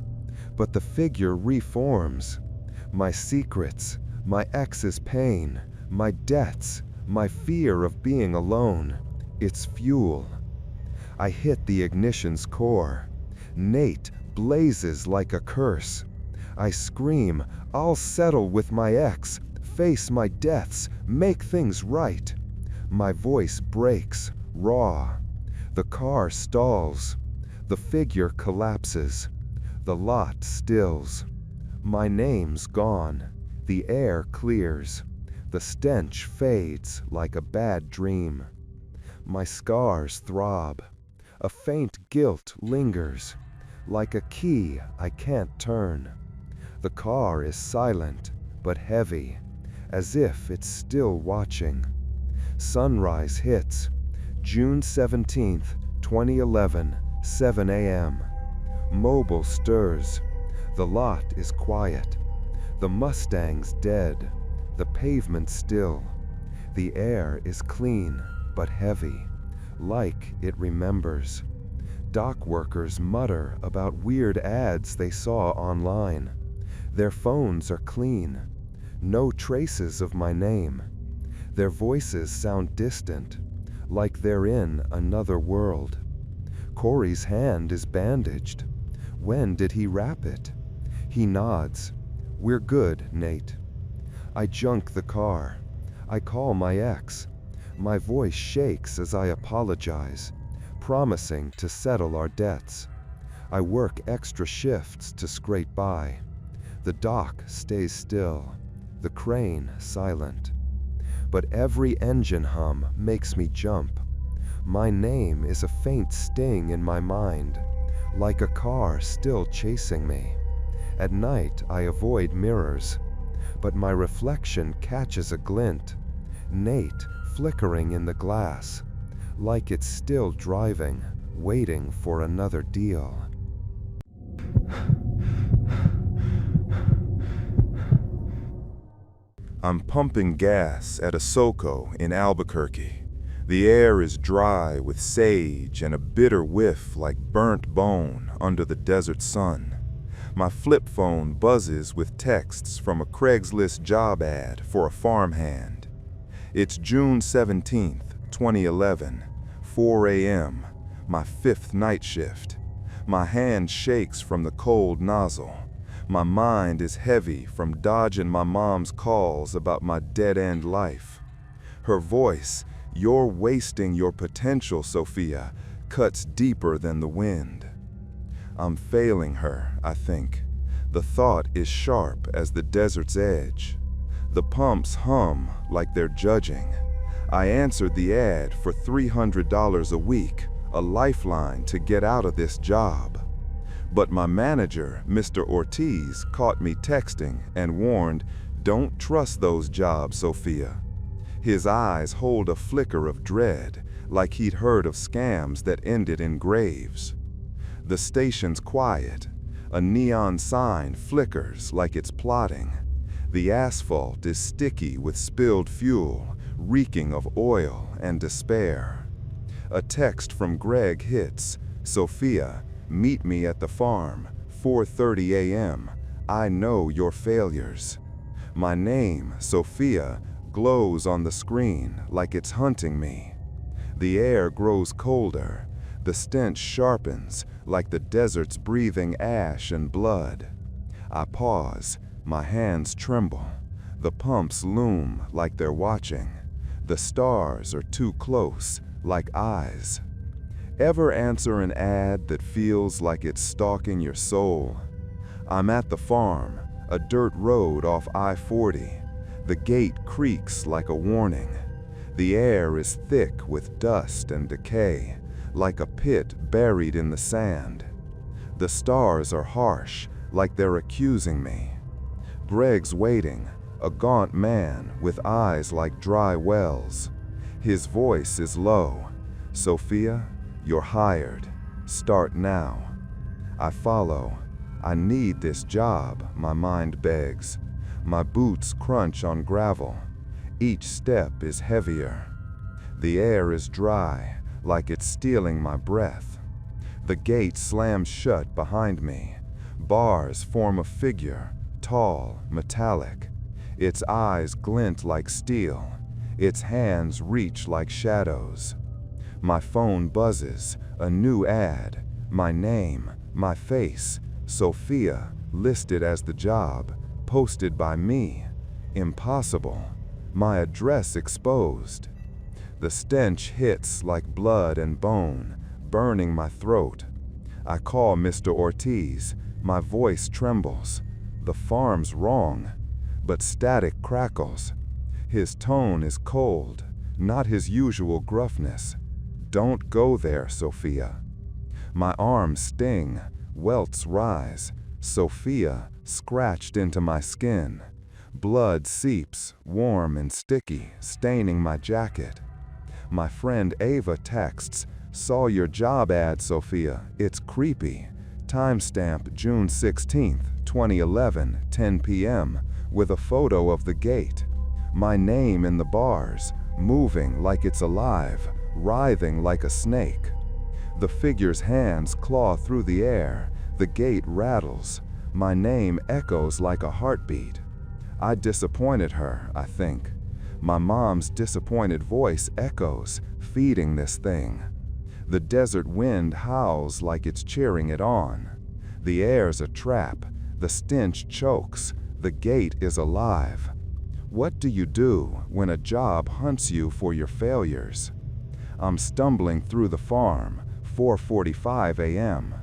Speaker 2: but the figure reforms. My secrets, my ex's pain, my debts, my fear of being alone. It's fuel. I hit the ignition's core. Nate blazes like a curse. I scream, I'll settle with my ex, face my deaths, make things right. My voice breaks, raw. The car stalls. The figure collapses. The lot stills. My name's gone. The air clears. The stench fades like a bad dream. My scars throb. A faint guilt lingers. Like a key I can't turn. The car is silent, but heavy, as if it's still watching. Sunrise hits. June 17th, 2011, 7 a.m. Mobile stirs. The lot is quiet. The Mustang's dead. The pavement still. The air is clean, but heavy, like it remembers. Dock workers mutter about weird ads they saw online. Their phones are clean. No traces of my name. Their voices sound distant, like they're in another world. Corey's hand is bandaged. When did he wrap it? He nods. We're good, Nate. I junk the car. I call my ex. My voice shakes as I apologize, promising to settle our debts. I work extra shifts to scrape by. The dock stays still, the crane silent. But every engine hum makes me jump. My name is a faint sting in my mind, like a car still chasing me. At night I avoid mirrors, but my reflection catches a glint. Nate flickering in the glass, like it's still driving, waiting for another deal.
Speaker 1: I'm pumping gas at a SoCo in Albuquerque. The air is dry with sage and a bitter whiff like burnt bone under the desert sun. My flip phone buzzes with texts from a Craigslist job ad for a farmhand. It's June 17th, 2011, 4 a.m., my fifth night shift. My hand shakes from the cold nozzle. My mind is heavy from dodging my mom's calls about my dead-end life. Her voice, "You're wasting your potential, Sophia," cuts deeper than the wind. I'm failing her, I think. The thought is sharp as the desert's edge. The pumps hum like they're judging. I answered the ad for $300 a week, a lifeline to get out of this job. But my manager, Mr. Ortiz, caught me texting and warned, "Don't trust those jobs, Sophia." His eyes hold a flicker of dread, like he'd heard of scams that ended in graves. The station's quiet. A neon sign flickers like it's plotting. The asphalt is sticky with spilled fuel, reeking of oil and despair. A text from Greg hits. Sophia, meet me at the farm, 4:30 a.m. I know your failures. My name, Sophia, glows on the screen like it's hunting me. The air grows colder. The stench sharpens like the desert's breathing ash and blood. I pause. My hands tremble. The pumps loom like they're watching. The stars are too close, like eyes. Ever answer an ad that feels like it's stalking your soul? I'm at the farm, a dirt road off I-40. The gate creaks like a warning. The air is thick with dust and decay, like a pit buried in the sand. The stars are harsh, like they're accusing me. Greg's waiting, a gaunt man with eyes like dry wells. His voice is low. Sophia, you're hired. Start now. I follow. I need this job, my mind begs. My boots crunch on gravel. Each step is heavier. The air is dry, like it's stealing my breath. The gate slams shut behind me. Bars form a figure, tall, metallic. Its eyes glint like steel. Its hands reach like shadows. My phone buzzes, a new ad. My name, my face, Sophia, listed as the job, posted by me. Impossible. My address exposed. The stench hits like blood and bone, burning my throat. I call Mr. Ortiz. My voice trembles. The farm's wrong, but static crackles. His tone is cold, not his usual gruffness. Don't go there, Sophia. My arms sting, welts rise. Sophia scratched into my skin. Blood seeps, warm and sticky, staining my jacket. My friend Ava texts, saw your job ad, Sophia. It's creepy. Timestamp June 16th, 2011, 10 p.m., with a photo of the gate. My name in the bars, moving like it's alive, writhing like a snake. The figure's hands claw through the air. The gate rattles. My name echoes like a heartbeat. I disappointed her, I think. My mom's disappointed voice echoes, feeding this thing. The desert wind howls like it's cheering it on. The air's a trap. The stench chokes. The gate is alive. What do you do when a job hunts you for your failures? I'm stumbling through the farm, 4:45 a.m.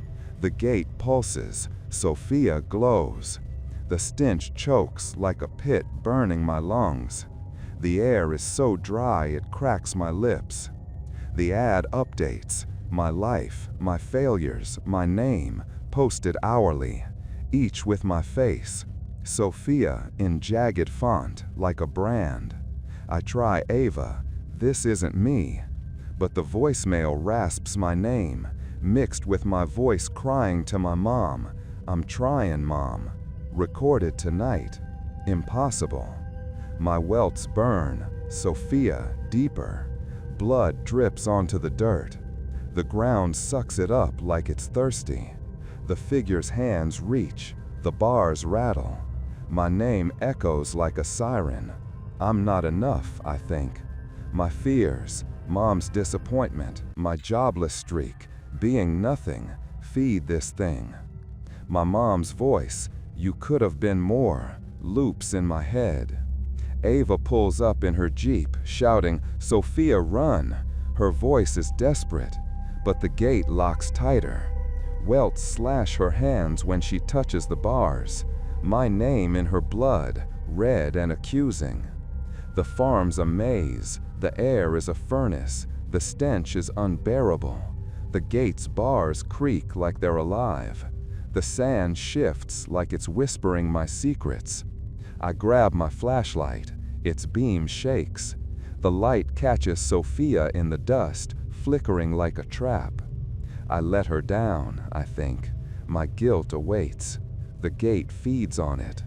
Speaker 1: The gate pulses. Sophia glows. The stench chokes like a pit burning my lungs. The air is so dry it cracks my lips. The ad updates. My life, my failures, my name, posted hourly, each with my face. Sophia in jagged font, like a brand. I try Ava. This isn't me. But the voicemail rasps my name, mixed with my voice crying to my mom. I'm trying, Mom. Recorded tonight. Impossible. My welts burn. Sophia, deeper. Blood drips onto the dirt. The ground sucks it up like it's thirsty. The figure's hands reach. The bars rattle. My name echoes like a siren. I'm not enough, I think. My fears, Mom's disappointment, my jobless streak, being nothing, feed this thing. My mom's voice, you could have been more, loops in my head. Ava pulls up in her Jeep, shouting, Sophia, run! Her voice is desperate, but the gate locks tighter. Welts slash her hands when she touches the bars. My name in her blood, red and accusing. The farm's a maze. The air is a furnace. The stench is unbearable. The gate's bars creak like they're alive. The sand shifts like it's whispering my secrets. I grab my flashlight. Its beam shakes. The light catches Sophia in the dust, flickering like a trap. I let her down, I think. My guilt awaits. The gate feeds on it.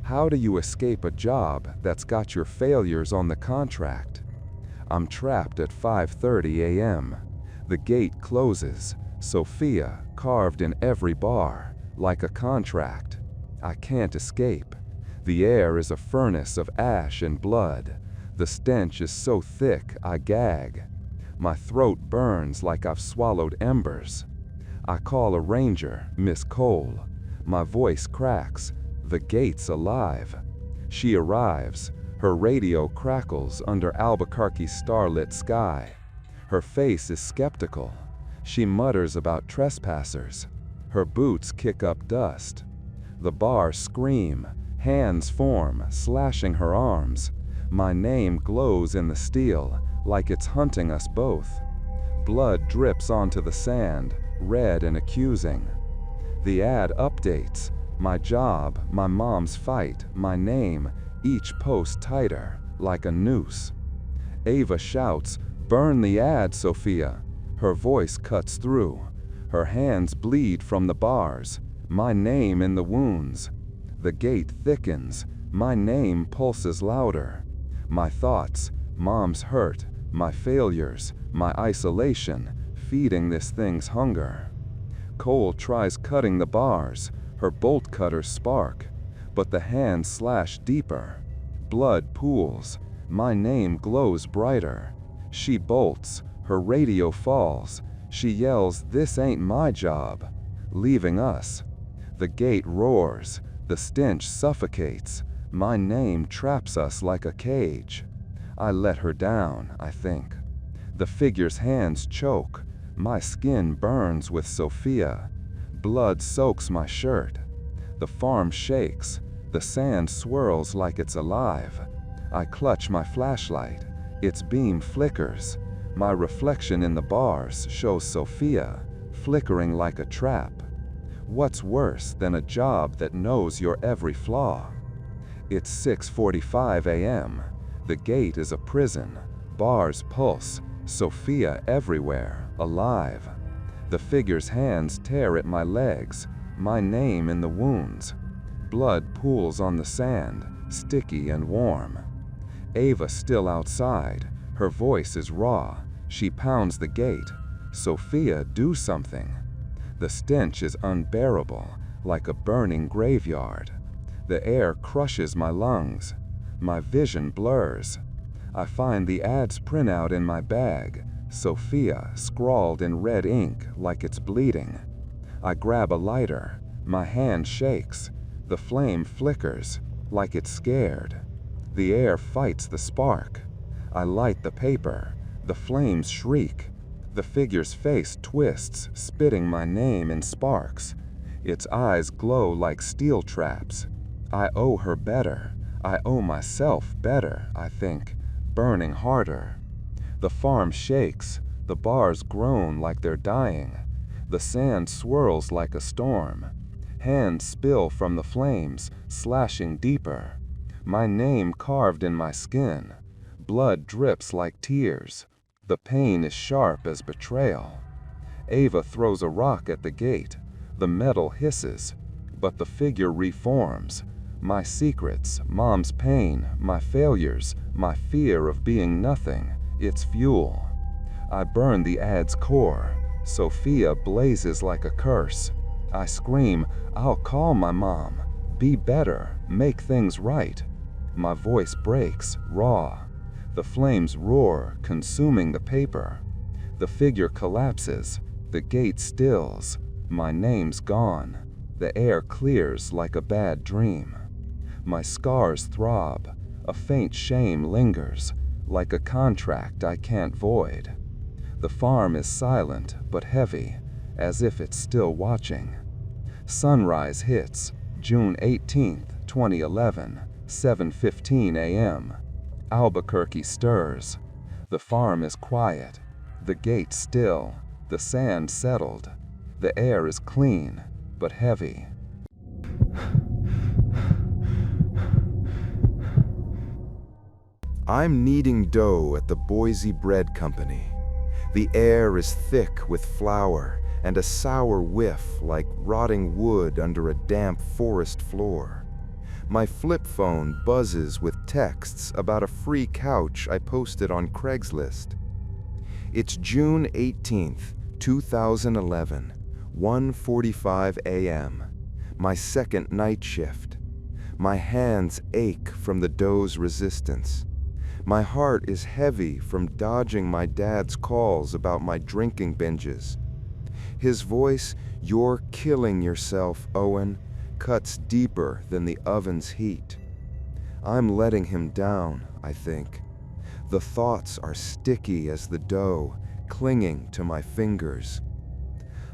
Speaker 1: How do you escape a job that's got your failures on the contract? I'm trapped at 5:30 a.m.
Speaker 2: The gate closes, Sophia carved in every bar, like a contract. I can't escape. The air is a furnace of ash and blood. The stench is so thick I gag. My throat burns like I've swallowed embers. I call a ranger, Miss Cole. My voice cracks. The gate's alive. She arrives. Her radio crackles under Albuquerque's starlit sky. Her face is skeptical. She mutters about trespassers. Her boots kick up dust. The bars scream. Hands form, slashing her arms. My name glows in the steel, like it's hunting us both. Blood drips onto the sand, red and accusing. The ad updates. My job, my mom's fight, my name, each post tighter, like a noose. Ava shouts, "Burn the ad, Sophia." Her voice cuts through. Her hands bleed from the bars. My name in the wounds. The gate thickens. My name pulses louder. My thoughts, Mom's hurt, my failures, my isolation, feeding this thing's hunger. Cole tries cutting the bars. Her bolt cutters spark. But the hands slash deeper. Blood pools. My name glows brighter. She bolts. Her radio falls. She yells, "This ain't my job," leaving us. The gate roars. The stench suffocates. My name traps us like a cage. I let her down, I think. The figure's hands choke. My skin burns with Sophia. Blood soaks my shirt. The farm shakes. The sand swirls like it's alive. I clutch my flashlight. Its beam flickers. My reflection in the bars shows Sophia, flickering like a trap. What's worse than a job that knows your every flaw? It's 6:45 a.m. The gate is a prison. Bars pulse. Sophia everywhere, alive. The figure's hands tear at my legs. My name in the wounds. Blood pools on the sand, sticky and warm. Ava still outside. Her voice is raw. She pounds the gate. "Sophia, do something." The stench is unbearable, like a burning graveyard. The air crushes my lungs. My vision blurs. I find the ad's printout in my bag, Sophia scrawled in red ink like it's bleeding. I grab a lighter. My hand shakes. The flame flickers, like it's scared. The air fights the spark. I light the paper. The flames shriek. The figure's face twists, spitting my name in sparks. Its eyes glow like steel traps. I owe her better. I owe myself better, I think, burning harder. The farm shakes. The bars groan like they're dying. The sand swirls like a storm. Hands spill from the flames, slashing deeper. My name carved in my skin. Blood drips like tears. The pain is sharp as betrayal. Ava throws a rock at the gate. The metal hisses, but the figure reforms. My secrets, Mom's pain, my failures, my fear of being nothing, it's fuel. I burn the ad's core. Sophia blazes like a curse. I scream, "I'll call my mom. Be better, make things right." My voice breaks, raw. The flames roar, consuming the paper. The figure collapses. The gate stills. My name's gone. The air clears like a bad dream. My scars throb. A faint shame lingers, like a contract I can't void. The farm is silent but heavy, as if it's still watching. Sunrise hits, June 18th, 2011, 7:15 a.m. Albuquerque stirs. The farm is quiet. The gate still. The sand settled. The air is clean, but heavy.
Speaker 1: I'm kneading dough at the Boise Bread Company. The air is thick with flour and a sour whiff like rotting wood under a damp forest floor. My flip phone buzzes with texts about a free couch I posted on Craigslist. It's June 18th, 2011, 1:45 a.m., my second night shift. My hands ache from the doze resistance. My heart is heavy from dodging my dad's calls about my drinking binges. His voice, "You're killing yourself, Owen," cuts deeper than the oven's heat. I'm letting him down, I think. The thoughts are sticky as the dough, clinging to my fingers.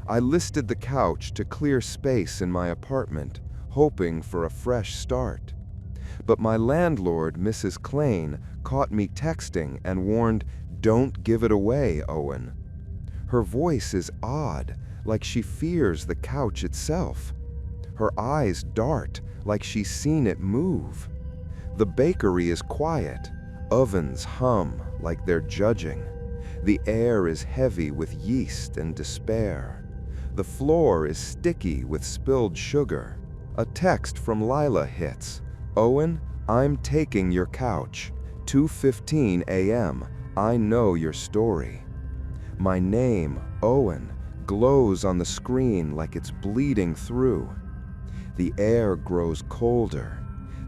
Speaker 1: I listed the couch to clear space in my apartment, hoping for a fresh start. But my landlord, Mrs. Klain, caught me texting and warned, "Don't give it away, Owen." Her voice is odd, like she fears the couch itself. Her eyes dart, like she's seen it move. The bakery is quiet. Ovens hum like they're judging. The air is heavy with yeast and despair. The floor is sticky with spilled sugar. A text from Lila hits. "Owen, I'm taking your couch. 2:15 a.m. I know your story." My name, Owen, glows on the screen like it's bleeding through. The air grows colder.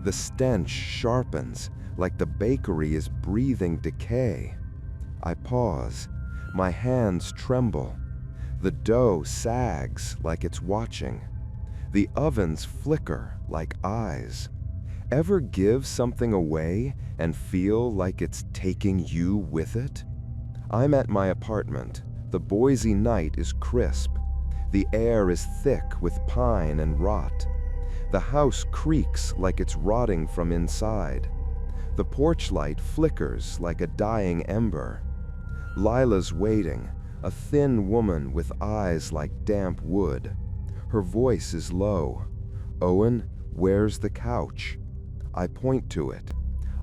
Speaker 1: The stench sharpens, like the bakery is breathing decay. I pause. My hands tremble. The dough sags like it's watching. The ovens flicker like eyes. Ever give something away and feel like it's taking you with it? I'm at my apartment. The Boise night is crisp. The air is thick with pine and rot. The house creaks like it's rotting from inside. The porch light flickers like a dying ember. Lila's waiting, a thin woman with eyes like damp wood. Her voice is low. "Owen, where's the couch?" I point to it.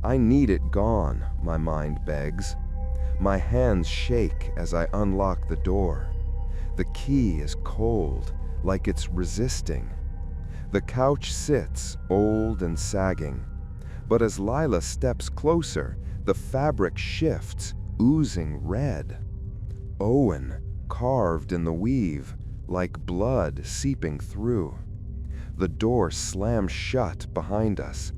Speaker 1: I need it gone, my mind begs. My hands shake as I unlock the door. The key is cold, like it's resisting. The couch sits, old and sagging. But as Lila steps closer, the fabric shifts, oozing red. Owen, carved in the weave, like blood seeping through. The door slams shut behind us.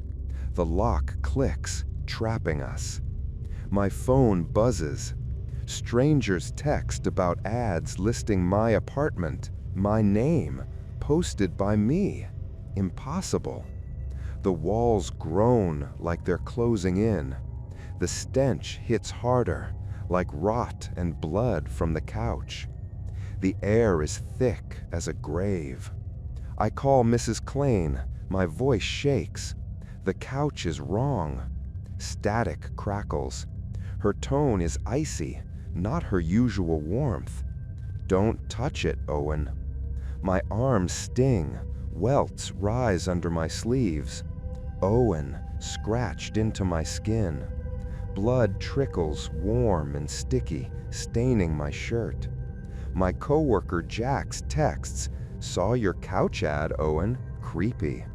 Speaker 1: The lock clicks, trapping us. My phone buzzes. Strangers text about ads listing my apartment, my name, posted by me. Impossible. The walls groan like they're closing in. The stench hits harder, like rot and blood from the couch. The air is thick as a grave. I call Mrs. Klain. My voice shakes. The couch is wrong. Static crackles. Her tone is icy, not her usual warmth. "Don't touch it, Owen." My arms sting. Welts rise under my sleeves. Owen, scratched into my skin. Blood trickles warm and sticky, staining my shirt. My coworker Jax texts, "Saw your couch ad, Owen. Creepy."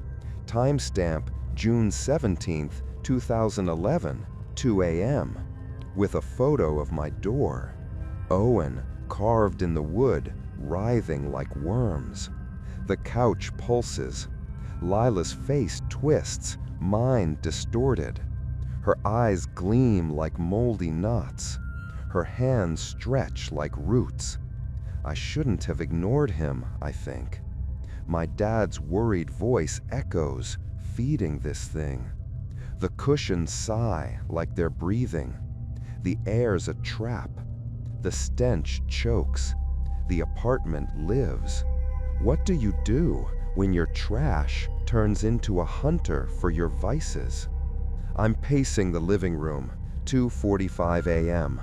Speaker 1: Timestamp June 17th, 2011, 2 a.m. With a photo of my door. Owen, carved in the wood, writhing like worms. The couch pulses. Lila's face twists, mine distorted. Her eyes gleam like moldy knots. Her hands stretch like roots. I shouldn't have ignored him, I think. My dad's worried voice echoes, feeding this thing. The cushions sigh like they're breathing. The air's a trap. The stench chokes. The apartment lives. What do you do when your trash turns into a hunter for your vices? I'm pacing the living room, 2:45 a.m.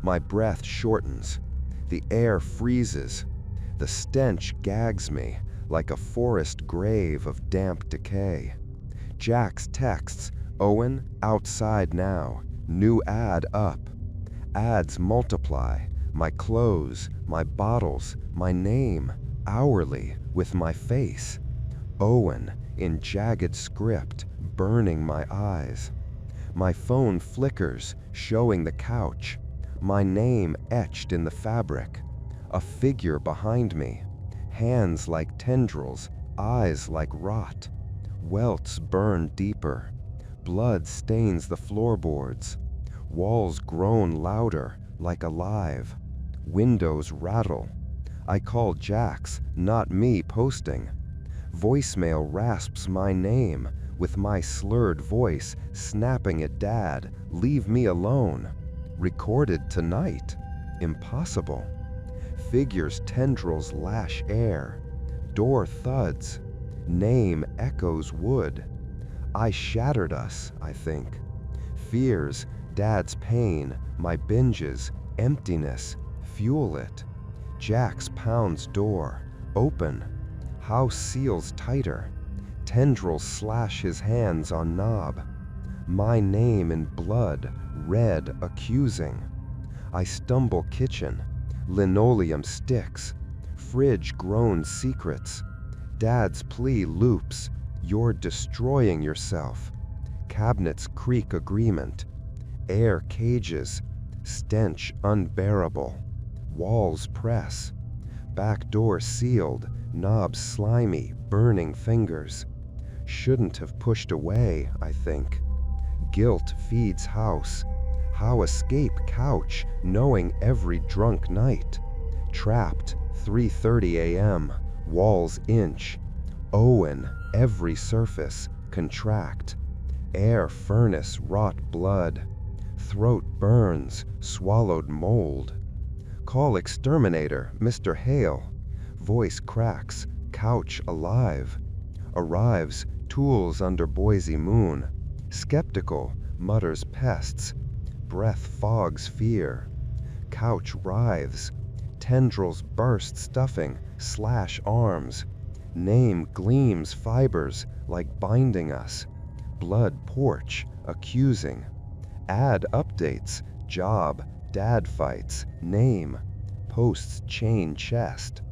Speaker 1: My breath shortens. The air freezes. The stench gags me like a forest grave of damp decay. Jax texts, "Owen, outside now. New ad up." Ads multiply. My clothes, my bottles, my name, hourly with my face. Owen, in jagged script, burning my eyes. My phone flickers, showing the couch.
Speaker 2: My name etched in the fabric. A figure behind me. Hands like tendrils, eyes like rot. Welts burn deeper. Blood stains the floorboards. Walls groan louder, like alive. Windows rattle. I call Jax, not me posting. Voicemail rasps my name, with my slurred voice snapping at Dad, leave me alone. Recorded tonight. Impossible. Figure's tendrils lash air. Door thuds. Name echoes wood. I shattered us, I think. Fears, Dad's pain, my binges, emptiness, fuel it. Jax pounds door. Open. House seals tighter. Tendrils slash his hands on knob. My name in blood, red accusing. I stumble kitchen. Linoleum sticks. Fridge groans secrets. Dad's plea loops. You're destroying yourself. Cabinets creak agreement. Air cages. Stench unbearable. Walls press. Back door sealed. Knobs slimy, burning fingers. Shouldn't have pushed away, I think. Guilt feeds house. How escape couch, knowing every drunk night? Trapped, 3:30 a.m., walls inch. Owen, every surface, contract. Air furnace rot blood. Throat burns, swallowed mold. Call exterminator, Mr. Hale. Voice cracks, couch alive. Arrives, tools under Boise moon. Skeptical, mutters pests. Breath fogs fear. Couch writhes. Tendrils burst stuffing, slash arms. Name gleams fibers like binding us. Blood porch, accusing. Ad updates, job, Dad fights, name. Posts chain chest.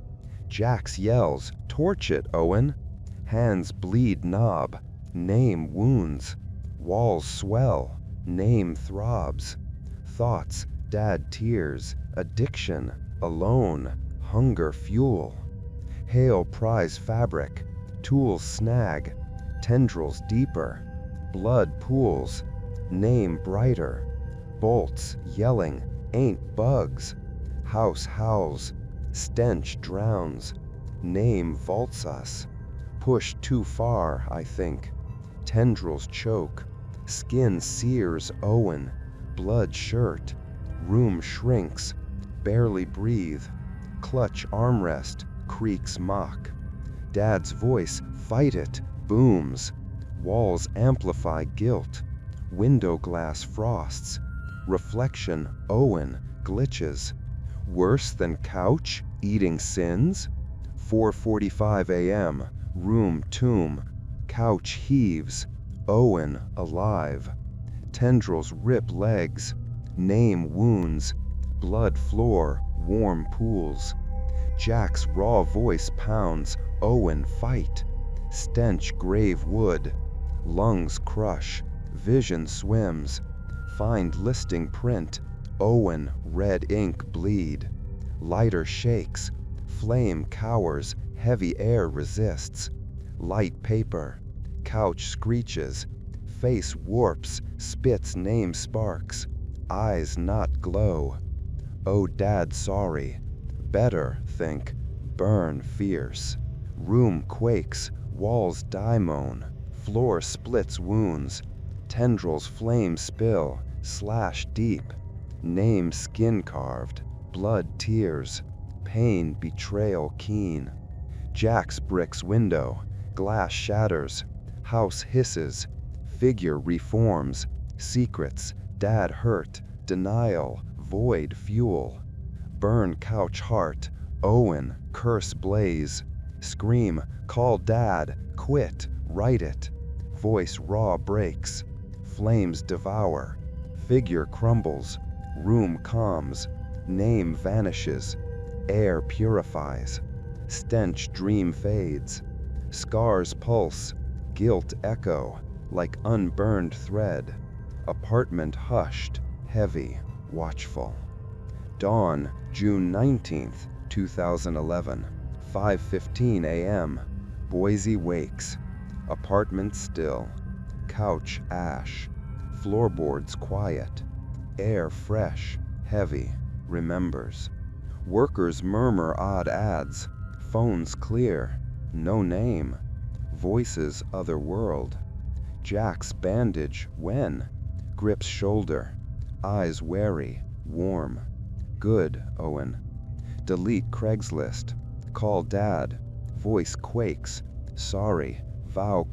Speaker 2: Jax yells, torch it, Owen. Hands bleed knob. Name wounds. Walls swell. Name throbs. Thoughts, Dad tears. Addiction. Alone. Hunger fuel. Hale pries fabric. Tools snag. Tendrils deeper. Blood pools. Name brighter. Bolts yelling. Ain't bugs. House howls. Stench drowns. Name vaults us. Pushed too far, I think. Tendrils choke. Skin sears Owen. Blood shirt. Room shrinks. Barely breathe. Clutch armrest. Creaks mock. Dad's voice, fight it, booms. Walls amplify guilt. Window glass frosts. Reflection, Owen, glitches. Worse than couch, eating sins? 4:45 a.m., room tomb. Couch heaves. Owen alive. Tendrils rip legs. Name wounds. Blood floor, warm pools. Jack's raw voice pounds. Owen fight. Stench grave wood. Lungs crush. Vision swims. Find listing print. Owen red ink bleed. Lighter shakes. Flame cowers. Heavy air resists. Light paper. Couch screeches. Face warps. Spits name sparks. Eyes not glow. Oh, Dad, sorry. Better, think. Burn fierce. Room quakes. Walls die moan. Floor splits wounds. Tendrils flame spill. Slash deep. Name skin carved. Blood tears. Pain betrayal keen. Jack's bricks window. Glass shatters. House hisses. Figure reforms. Secrets. Dad hurt. Denial. Void fuel. Burn couch heart. Owen curse blaze. Scream. Call Dad. Quit. Write it. Voice raw breaks. Flames devour. Figure crumbles. Room calms. Name vanishes. Air purifies. Stench dream fades. Scars pulse. Guilt echo. Like unburned thread. Apartment hushed. Heavy. Watchful. Dawn, June 19th, 2011, 5:15 a.m. Boise wakes. Apartment still. Couch ash. Floorboards quiet. Air fresh, heavy, remembers. Workers murmur odd ads. Phones clear. No name. Voices otherworld. Jack's bandage when? Grips shoulder. Eyes wary, warm. Good, Owen. Delete Craigslist. Call Dad. Voice quakes. Sorry. Vow